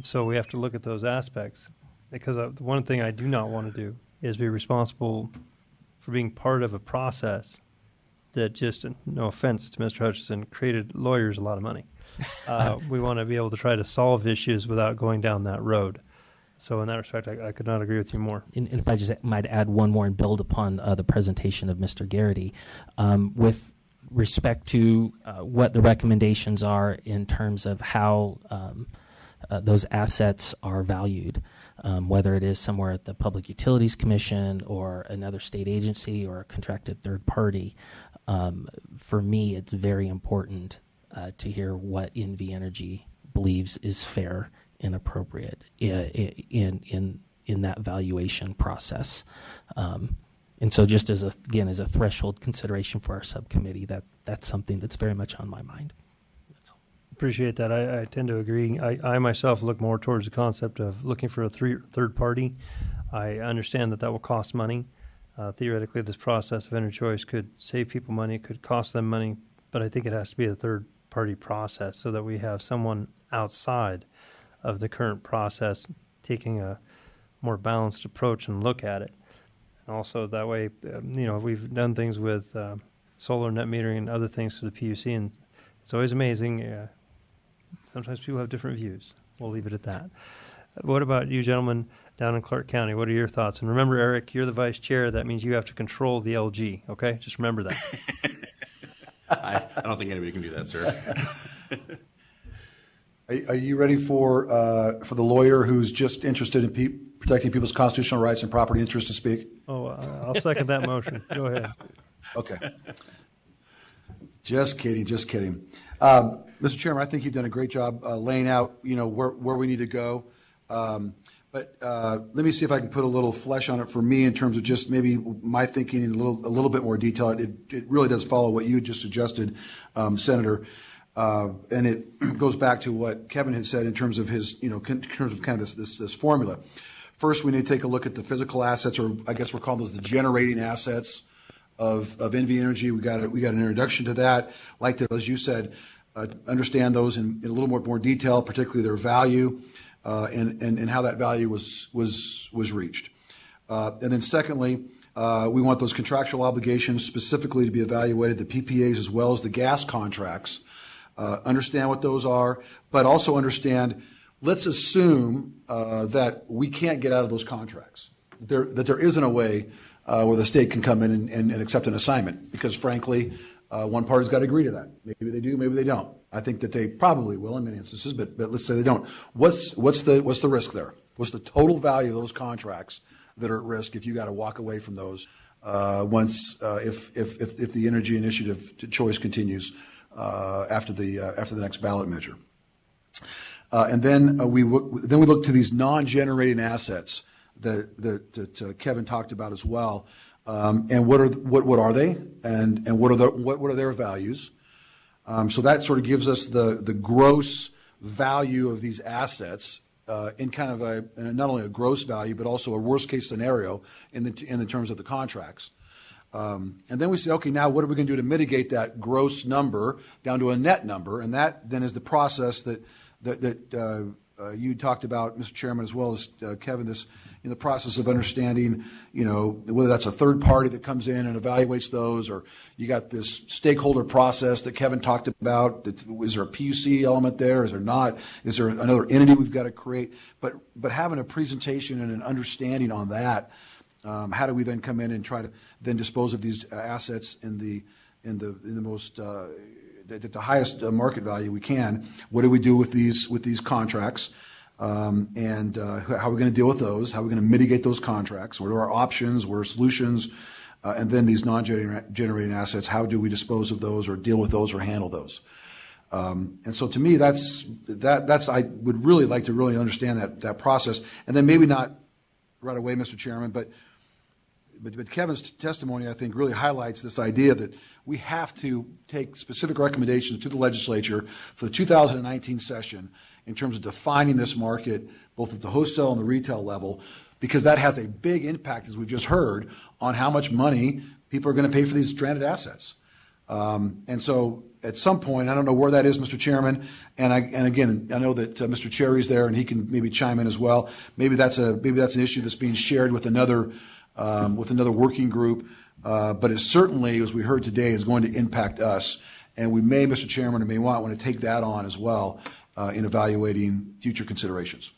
So we have to look at those aspects, because the one thing I do not want to do is be responsible for being part of a process that just, no offense to Mr. Hutchison, created lawyers a lot of money. We want to be able to try to solve issues without going down that road. So in that respect, I could not agree with you more. And if I just might add one more and build upon the presentation of Mr. Garrity, with respect to what the recommendations are in terms of how those assets are valued, whether it is somewhere at the Public Utilities Commission or another state agency or a contracted third party, for me, it's very important to hear what NV Energy believes is fair and appropriate in that valuation process. And so just as a threshold consideration for our subcommittee, that's something that's very much on my mind. Appreciate that. I tend to agree. I myself look more towards the concept of looking for a third party. I understand that will cost money. Theoretically, this process of energy choice could save people money, it could cost them money, but I think it has to be a third party process so that we have someone outside of the current process taking a more balanced approach and look at it. And also that way, we've done things with solar net metering and other things to the PUC, and it's always amazing. Sometimes people have different views. We'll leave it at that. What about you gentlemen down in Clark County? What are your thoughts? And remember, Eric, you're the vice chair. That means you have to control the LG, okay? Just remember that. I don't think anybody can do that, sir. Are you ready for the lawyer who's just interested in protecting people's constitutional rights and property interests to speak? Oh, I'll second that motion. Go ahead. Okay. Just kidding. Mr. Chairman, I think you've done a great job laying out, where we need to go. But let me see if I can put a little flesh on it for me in terms of just maybe my thinking in a little bit more detail. It really does follow what you just suggested, Senator. And it goes back to what Kevin had said in terms of his, in terms of kind of this formula. First, we need to take a look at the physical assets, or I guess we're calling those the generating assets of NV Energy. We got an introduction to that. Like to, as you said, understand those in a little more detail, particularly their value, and how that value was reached. And then secondly, we want those contractual obligations specifically to be evaluated, the PPAs as well as the gas contracts. Understand what those are, but also understand, let's assume that we can't get out of those contracts, that there isn't a way where the state can come in and accept an assignment, because frankly, one party's got to agree to that. Maybe they do, maybe they don't. I think that they probably will in many instances, but let's say they don't. What's the risk there? What's the total value of those contracts that are at risk if you got to walk away from those if the energy initiative choice continues after the next ballot measure? And then we look to these non-generating assets that Kevin talked about as well. And what are they, and what are their values? So that sort of gives us the gross value of these assets in kind of not only a gross value but also a worst case scenario in the terms of the contracts. And then we say, okay, now what are we going to do to mitigate that gross number down to a net number? And that then is the process that you talked about, Mr. Chairman, as well as Kevin, this in the process of understanding, whether that's a third party that comes in and evaluates those, or you got this stakeholder process that Kevin talked about. Is there a PUC element there? Is there not? Is there another entity we've got to create? But having a presentation and an understanding on that, how do we then come in and try to then dispose of these assets in the most at the highest market value we can? What do we do with these contracts? And how are we going to deal with those? How are we going to mitigate those contracts? What are our options? What are solutions? And then these non-generating assets, how do we dispose of those or deal with those or handle those? And so to me, that's I would really like to really understand that process. And then maybe not right away, Mr. Chairman, but Kevin's testimony, I think, really highlights this idea that we have to take specific recommendations to the legislature for the 2019 session in terms of defining this market, both at the wholesale and the retail level, because that has a big impact, as we've just heard, on how much money people are going to pay for these stranded assets. And so at some point, I don't know where that is, Mr. Chairman, and again, I know that Mr. Cherry's there and he can maybe chime in as well. Maybe that's an issue that's being shared with another working group, but it certainly, as we heard today, is going to impact us. And we may, Mr. Chairman, may want to take that on as well in evaluating future considerations.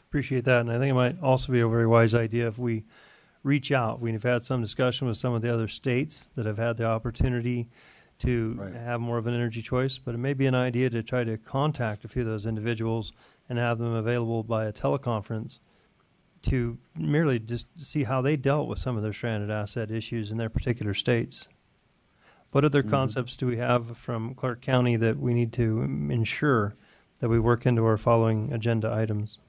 Appreciate that, and I think it might also be a very wise idea if we reach out. We've had some discussion with some of the other states that have had the opportunity to have more of an energy choice, but it may be an idea to try to contact a few of those individuals and have them available by a teleconference to merely just see how they dealt with some of their stranded asset issues in their particular states. What other concepts do we have from Clark County that we need to ensure that we work into our following agenda items?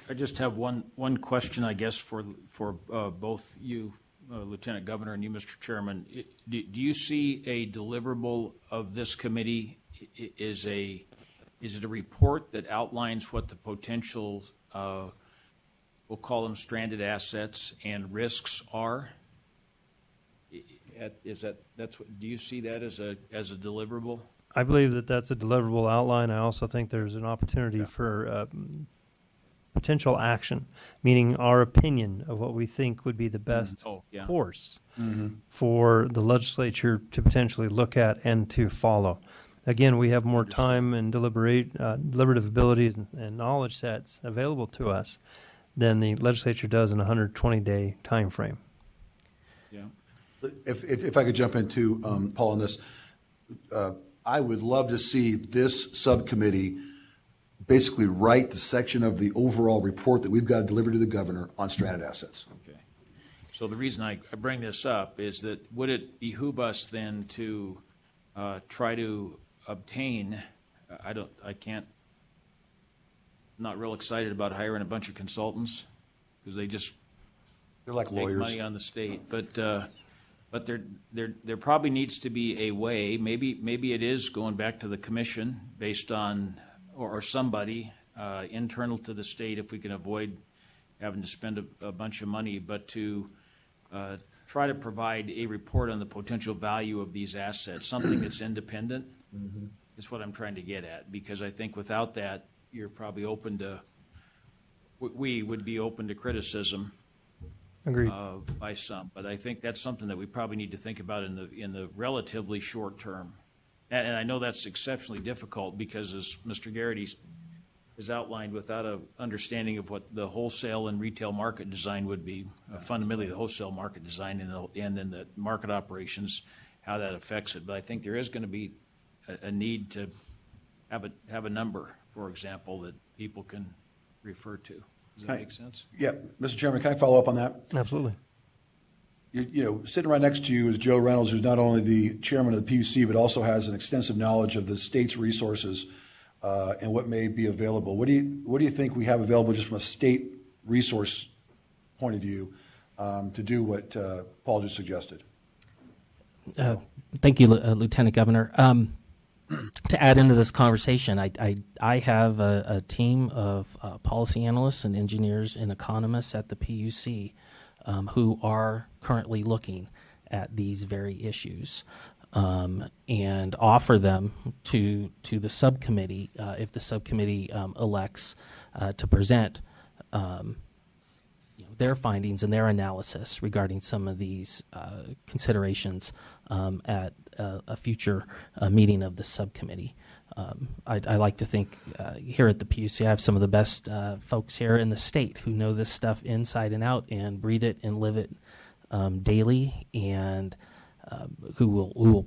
I just have one question, I guess, for both you, Lieutenant Governor, and you, Mr. Chairman. Do you see a deliverable of this committee? Is it a report that outlines what the potential, we'll call them stranded assets and risks are? Do you see that as a deliverable? I believe that that's a deliverable outline. I also think there's an opportunity for potential action, meaning our opinion of what we think would be the best course for the legislature to potentially look at and to follow. Again, we have more time and deliberative abilities and knowledge sets available to us than the legislature does in a 120-day time frame. Yeah. If I could jump in too, Paul, on this, I would love to see this subcommittee basically write the section of the overall report that we've got to deliver to the governor on stranded assets. Okay. So the reason I bring this up is that would it behoove us then to try to obtain, I'm not real excited about hiring a bunch of consultants because they're like make lawyers. money on the state, but there probably needs to be a way. Maybe it is going back to the commission based on or somebody internal to the state if we can avoid having to spend a bunch of money, but to try to provide a report on the potential value of these assets, something that's independent, is what I'm trying to get at. Because I think without that, you're probably we would be open to criticism. Agreed. By some, but I think that's something that we probably need to think about in the relatively short term. And I know that's exceptionally difficult because, as Mr. Garrity has outlined, without an understanding of what the wholesale and retail market design would be, fundamentally the wholesale market design and then the market operations, how that affects it. But I think there is going to be a need to have a number, for example, that people can refer to. Does that make sense? Yeah, Mr. Chairman, can I follow up on that? Absolutely. Sitting right next to you is Joe Reynolds, who's not only the chairman of the PUC, but also has an extensive knowledge of the state's resources and what may be available. What do you think we have available just from a state resource point of view to do what Paul just suggested? Thank you, Lieutenant Governor. To add into this conversation, I have a team of policy analysts and engineers and economists at the PUC who are currently looking at these very issues. and offer them to the subcommittee if the subcommittee elects to present their findings and their analysis regarding some of these considerations at a future meeting of the subcommittee. I like to think here at the PUC I have some of the best folks here in the state who know this stuff inside and out and breathe it and live it daily, and who will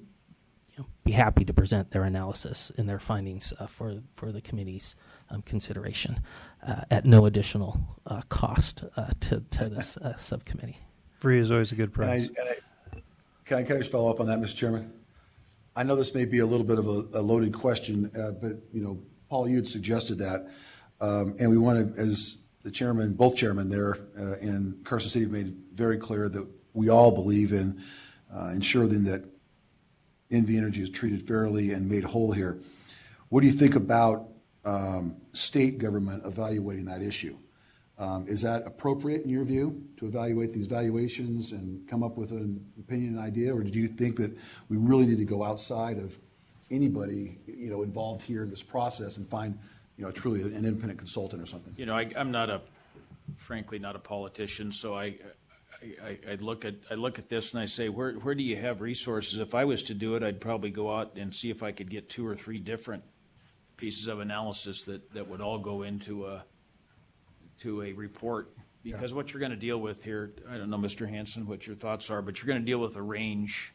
be happy to present their analysis and their findings for the committee's consideration at no additional cost to this subcommittee. Free is always a good price. Can I just follow up on that, Mr. Chairman? I know this may be a little bit of a loaded question, but Paul, you had suggested that, and we want to, as the chairman, both chairmen there in Carson City have made very clear that we all believe in ensuring that NV Energy is treated fairly and made whole here. What do you think about state government evaluating that issue? Is that appropriate in your view to evaluate these valuations and come up with an opinion and idea, or do you think that we really need to go outside of anybody involved here in this process and find truly an independent consultant or something? I'm frankly not a politician, so I look at this and I say, where do you have resources? If I was to do it, I'd probably go out and see if I could get 2 or 3 different pieces of analysis that would all go into a report. Because what you're going to deal with here, I don't know, Mr. Hanson, what your thoughts are, but you're going to deal with a range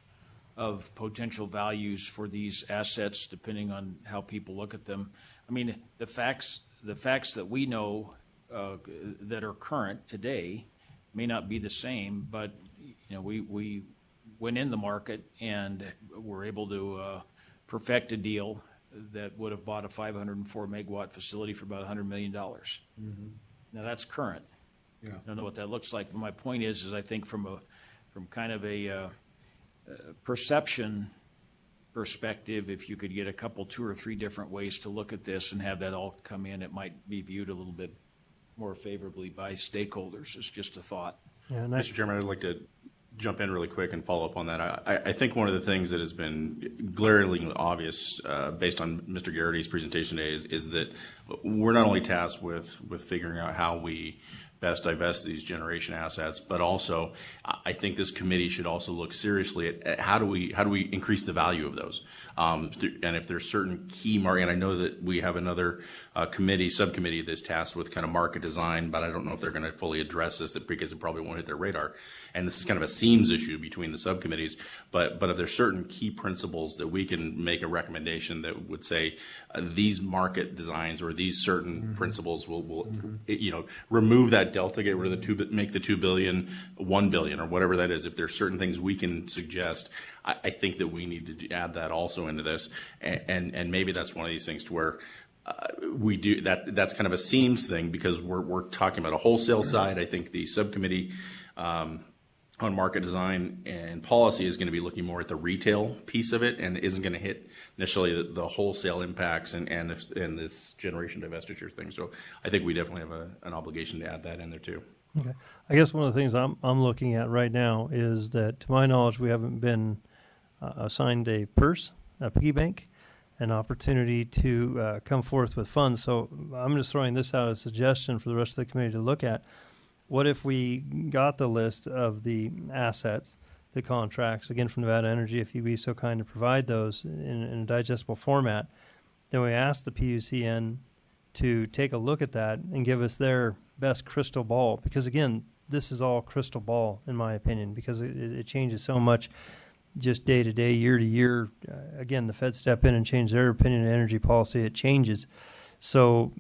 of potential values for these assets depending on how people look at them. I mean, the facts that we know that are current today may not be the same, but we went in the market and were able to perfect a deal that would have bought a 504 megawatt facility for about $100 million. Mm-hmm. Now that's current. Yeah. I don't know what that looks like, but my point is I think from kind of a perception perspective, if you could get a couple, 2 or 3 different ways to look at this and have that all come in, it might be viewed a little bit more favorably by stakeholders. It's just a thought. Yeah, Mr. Chairman, I'd like to jump in really quick and follow up on that. I think one of the things that has been glaringly obvious based on Mr. Garrity's presentation today is that we're not only tasked with figuring out how we best divest these generation assets, but also I think this committee should also look seriously at how do we increase the value of those, and if there's certain key market. And I know that we have another subcommittee that's tasked with kind of market design, but I don't know if they're going to fully address this because it probably won't hit their radar. And this is kind of a seams issue between the subcommittees. But if there's certain key principles that we can make a recommendation that would say these market designs or these certain principles will remove that delta, get rid of make the 2 billion 1 billion or whatever that is. If there's certain things we can suggest, I think that we need to add that also into this, and maybe that's one of these things to where we do that. That's kind of a seams thing because we're talking about a wholesale side. I think the subcommittee on market design and policy is going to be looking more at the retail piece of it and isn't going to hit initially the wholesale impacts and this generation divestiture thing. So I think we definitely have an obligation to add that in there too. Okay. I guess one of the things I'm looking at right now is that, to my knowledge, we haven't been assigned a purse, a piggy bank, an opportunity to come forth with funds. So I'm just throwing this out as a suggestion for the rest of the committee to look at. What if we got the list of the assets, the contracts, again from Nevada Energy, if you'd be so kind to provide those in a digestible format, then we ask the PUCN to take a look at that and give us their best crystal ball. Because again, this is all crystal ball in my opinion, because it changes so much just day to day, year to year. Again, the Fed step in and change their opinion on energy policy. It changes. So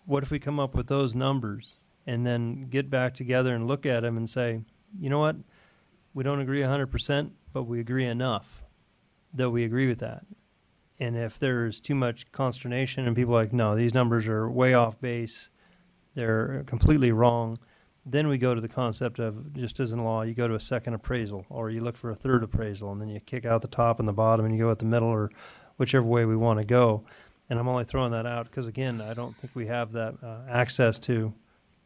what if we come up with those numbers and then get back together and look at them and say, you know what, we don't agree 100%, but we agree enough that we agree with that. And if there's too much consternation and people are like, no, these numbers are way off base, they're completely wrong, then we go to the concept of, just as in law, you go to a second appraisal, or you look for a third appraisal, and then you kick out the top and the bottom and you go at the middle, or whichever way we want to go. And I'm only throwing that out because, again, I don't think we have that access to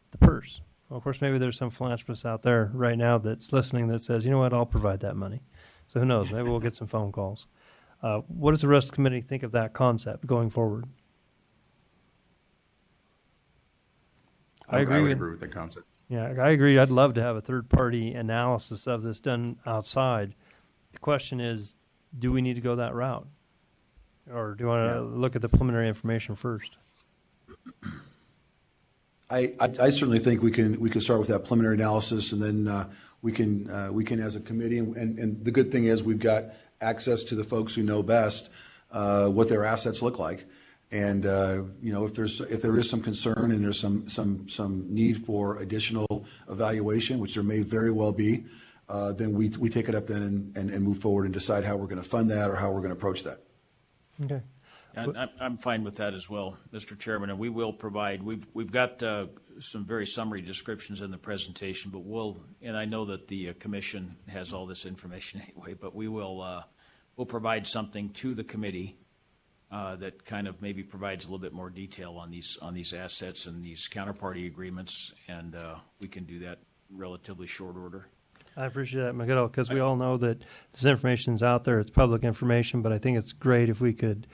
the purse. Well, of course, maybe there's some philanthropist out there right now that's listening that says, you know what, I'll provide that money. So who knows? Maybe we'll get some phone calls. What does the rest of the committee think of that concept going forward? I agree would with- agree with the concept. Yeah, I agree. I'd love to have a third-party analysis of this done outside. The question is, do we need to go that route? Or do you want to look at the preliminary information first? I certainly think we can start with that preliminary analysis, and then we can as a committee, and the good thing is we've got access to the folks who know best what their assets look like, and if there is some concern and there's some need for additional evaluation, which there may very well be, then we take it up then and move forward and decide how we're going to fund that or how we're going to approach that. Okay. I'm fine with that as well, Mr. Chairman, and we will provide, we've got some very summary descriptions in the presentation, but and I know that the commission has all this information anyway, but we'll provide something to the committee that kind of maybe provides a little bit more detail on these assets and these counterparty agreements, and we can do that in relatively short order. I appreciate that, Miguel, because we all know that this information is out there. It's public information, but I think it's great if we could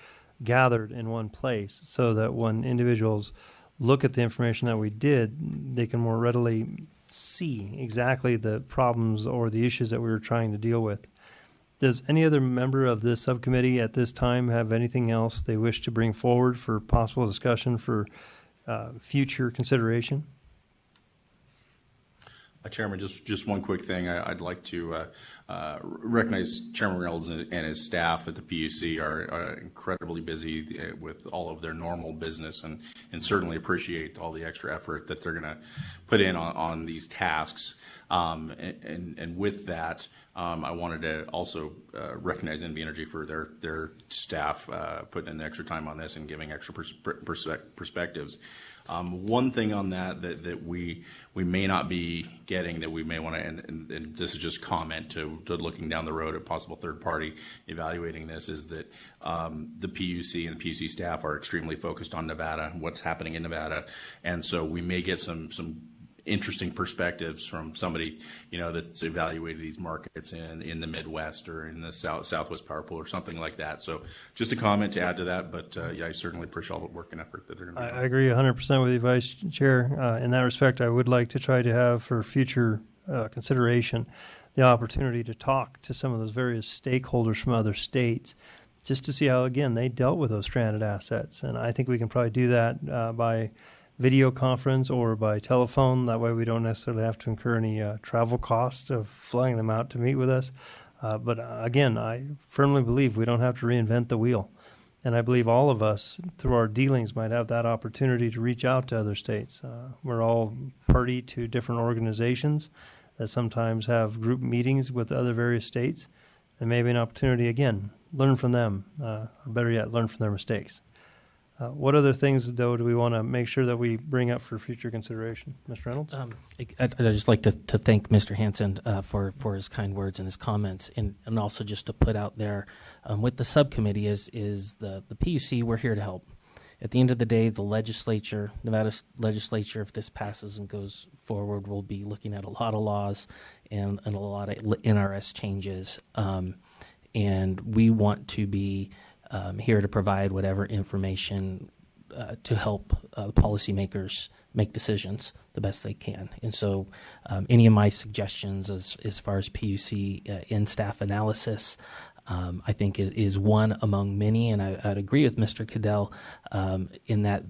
gather it in one place so that when individuals look at the information that we did, they can more readily see exactly the problems or the issues that we were trying to deal with. Does any other member of this subcommittee at this time have anything else they wish to bring forward for possible discussion for future consideration? Chairman, just one quick thing. I'd like to recognize Chairman Reynolds and his staff at the PUC are incredibly busy with all of their normal business, and certainly appreciate all the extra effort that they're going to put in on these tasks. And with that, I wanted to also recognize NV Energy for their staff putting in the extra time on this and giving extra perspectives. One thing on that we may not be getting that we may want to, and this is just comment to looking down the road at possible third party evaluating this, is that the PUC and the PUC staff are extremely focused on Nevada and what's happening in Nevada, and so we may get some interesting perspectives from somebody that's evaluated these markets in the Midwest or in the Southwest Power Pool or something like that. So just a comment to add to that, but I certainly appreciate all the work and effort that they're going to be doing. I agree 100% with you, Vice Chair. In that respect, I would like to try to have for future consideration the opportunity to talk to some of those various stakeholders from other states just to see how, again, they dealt with those stranded assets. And I think we can probably do that by video conference or by telephone. That way we don't necessarily have to incur any travel costs of flying them out to meet with us. But again, I firmly believe we don't have to reinvent the wheel. And I believe all of us, through our dealings, might have that opportunity to reach out to other states. We're all party to different organizations that sometimes have group meetings with other various states. And maybe an opportunity, again, learn from them, or better yet, learn from their mistakes. What other things, though, do we want to make sure that we bring up for future consideration? Mr. Reynolds? I'd just like to thank Mr. Hansen for his kind words and his comments, and also just to put out there with the subcommittee is the PUC, we're here to help. At the end of the day, the legislature, Nevada legislature, if this passes and goes forward, will be looking at a lot of laws and a lot of NRS changes, and we want to be here to provide whatever information to help policymakers make decisions the best they can. And so any of my suggestions as far as PUC in staff analysis, I think is one among many. And I'd agree with Mr. Cadell in that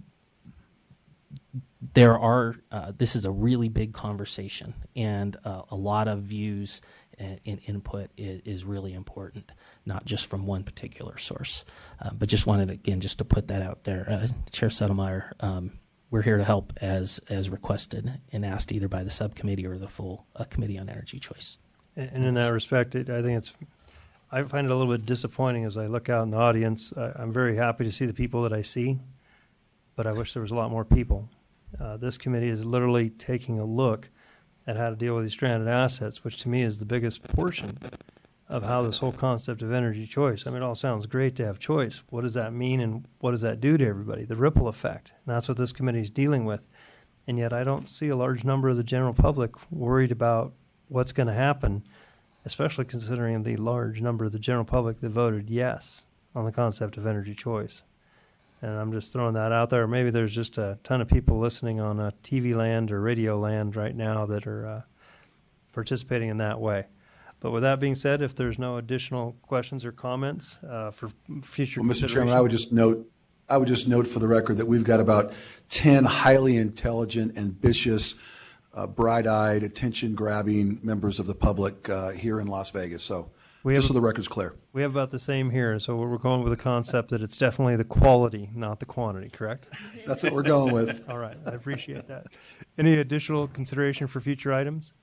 there are, this is a really big conversation, and a lot of views and input is really important, not just from one particular source. But just wanted, again, just to put that out there. Chair Settlemeyer, we're here to help as requested and asked either by the subcommittee or the full Committee on Energy Choice. And in that respect, I find it a little bit disappointing as I look out in the audience. I'm very happy to see the people that I see, but I wish there was a lot more people. This committee is literally taking a look at how to deal with these stranded assets, which to me is the biggest portion of how this whole concept of energy choice. I mean, it all sounds great to have choice. What does that mean, and what does that do to everybody? The ripple effect. And that's what this committee is dealing with. And yet I don't see a large number of the general public worried about what's going to happen especially considering the large number of the general public that voted yes on the concept of energy choice. And I'm just throwing that out there. Maybe there's just a ton of people listening on TV land or radio land right now that are participating in that way. But with that being said, if there's no additional questions or comments for future Well, Mr. Chairman, consideration. I would just note for the record that we've got about 10 highly intelligent, ambitious, bright-eyed, attention-grabbing members of the public here in Las Vegas. So just so the record's clear. We have about the same here, so we're going with the concept that it's definitely the quality, not the quantity, correct? That's what we're going with. All right, I appreciate that. Any additional consideration for future items?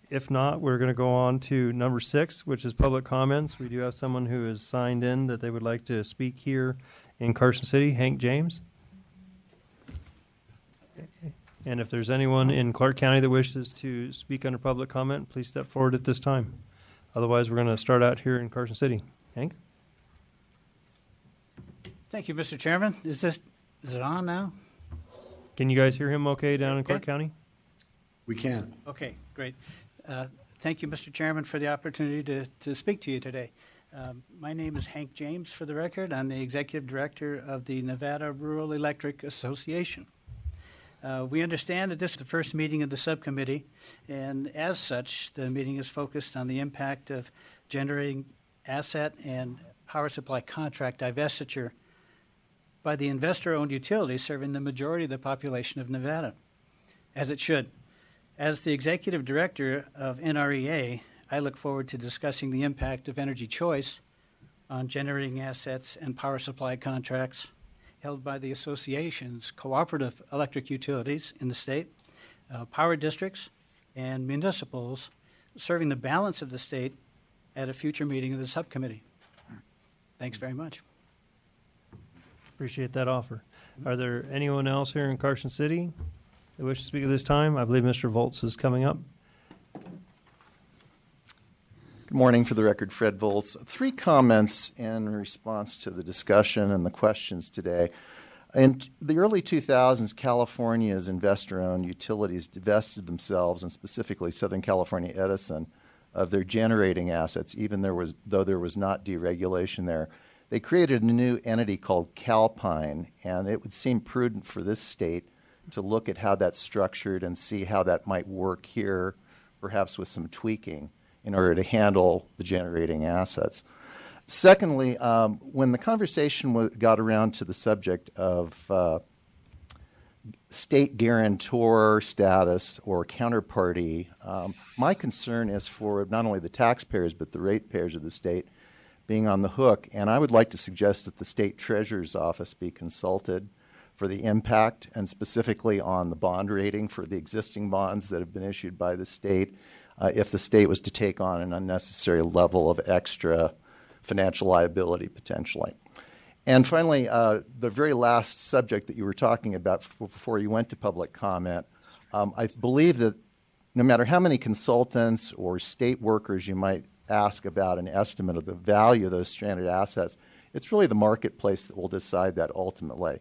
If not, we're going to go on to number 6, which is public comments. We do have someone who has signed in that they would like to speak here in Carson City, Hank James. And if there's anyone in Clark County that wishes to speak under public comment, please step forward at this time. Otherwise, we're going to start out here in Carson City. Hank? Thank you, Mr. Chairman. Is it on now? Can you guys hear him okay down in Clark County? We can. Okay, great. Thank you, Mr. Chairman, for the opportunity to speak to you today. My name is Hank James, for the record. I'm the Executive Director of the Nevada Rural Electric Association. We understand that this is the first meeting of the subcommittee, and as such, the meeting is focused on the impact of generating asset and power supply contract divestiture by the investor-owned utilities serving the majority of the population of Nevada, as it should. As the Executive Director of NREA, I look forward to discussing the impact of energy choice on generating assets and power supply contracts held by the association's cooperative electric utilities in the state, power districts, and municipals serving the balance of the state at a future meeting of the subcommittee. Thanks very much. Appreciate that offer. Are there anyone else here in Carson City that wish to speak at this time? I believe Mr. Volz is coming up. Good morning. For the record, Fred Volz. 3 comments in response to the discussion and the questions today. In the early 2000s, California's investor-owned utilities divested themselves, and specifically Southern California Edison, of their generating assets, even though there was not deregulation there. They created a new entity called Calpine, and it would seem prudent for this state to look at how that's structured and see how that might work here, perhaps with some tweaking, in order to handle the generating assets. Secondly, when the conversation got around to the subject of state guarantor status or counterparty, my concern is for not only the taxpayers but the ratepayers of the state being on the hook, and I would like to suggest that the state treasurer's office be consulted for the impact and specifically on the bond rating for the existing bonds that have been issued by the state if the state was to take on an unnecessary level of extra financial liability potentially. And finally, the very last subject that you were talking about before you went to public comment, I believe that no matter how many consultants or state workers you might ask about an estimate of the value of those stranded assets, it's really the marketplace that will decide that ultimately.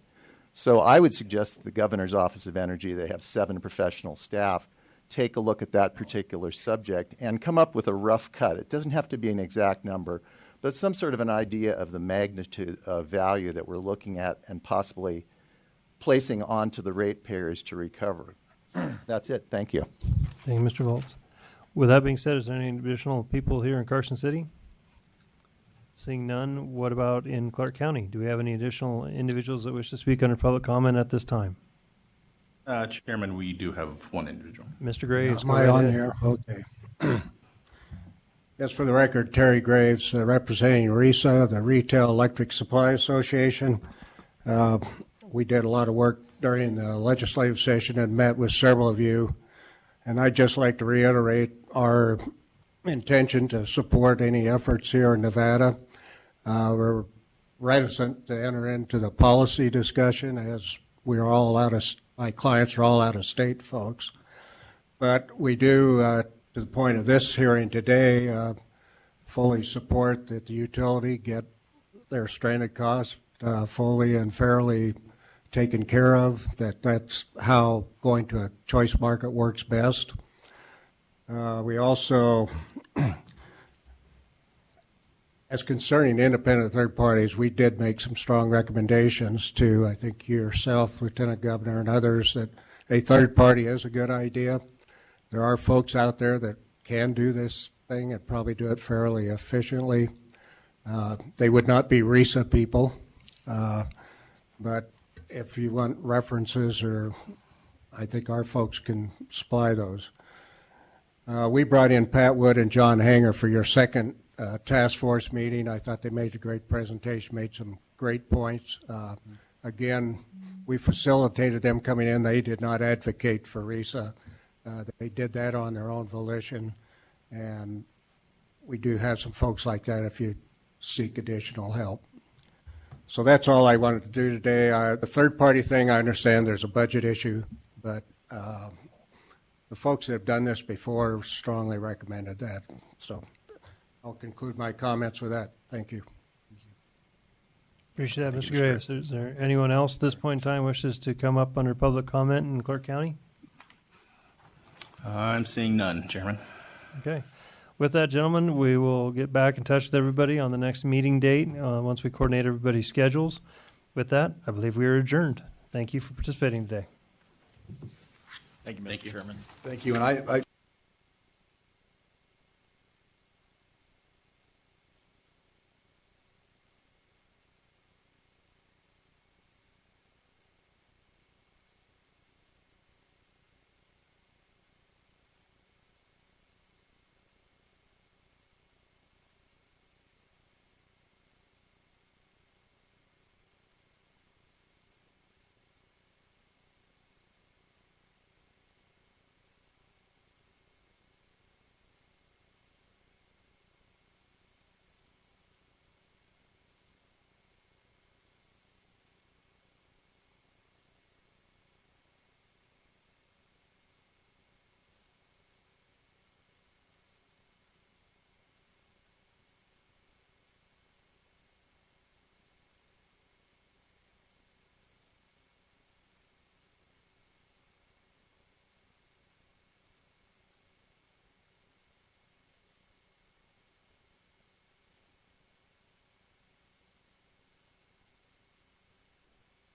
So I would suggest that the Governor's Office of Energy, they have 7 professional staff, take a look at that particular subject and come up with a rough cut. It doesn't have to be an exact number, but some sort of an idea of the magnitude of value that we're looking at and possibly placing onto the ratepayers to recover. That's it. Thank you. Thank you, Mr. Volz. With that being said, is there any additional people here in Carson City? Seeing none, what about in Clark County? Do we have any additional individuals that wish to speak under public comment at this time? Chairman, we do have one individual. Mr. Graves. Am I on there? Okay. Yes, for the record, Terry Graves, representing RESA, the Retail Electric Supply Association. We did a lot of work during the legislative session and met with several of you. And I'd just like to reiterate our intention to support any efforts here in Nevada. We're reticent to enter into the policy discussion as we're all my clients are all out of state folks. But we do, to the point of this hearing today, fully support that the utility get their stranded costs fully and fairly taken care of, that's how going to a choice market works best. We also As concerning independent third parties, we did make some strong recommendations to, I think, yourself, Lieutenant Governor, and others, that a third party is a good idea. There are folks out there that can do this thing and probably do it fairly efficiently. They would not be RISA people, but if you want references, or I think our folks can supply those. We brought in Pat Wood and John Hanger for your second task force meeting. I thought they made a great presentation, made some great points. Again, we facilitated them coming in. They did not advocate for RISA. They did that on their own volition, and we do have some folks like that if you seek additional help. So that's all I wanted to do today. The third-party thing, I understand there's a budget issue, but the folks that have done this before strongly recommended that. So I'll conclude my comments with that. Thank you. Appreciate that, Mr. Graves. Is there anyone else at this point in time wishes to come up under public comment in Clark County? I'm seeing none, Chairman. Okay. With that, gentlemen, we will get back in touch with everybody on the next meeting date once we coordinate everybody's schedules. With that, I believe we are adjourned. Thank you for participating today. Thank you, Mr. Chairman. Thank you. And I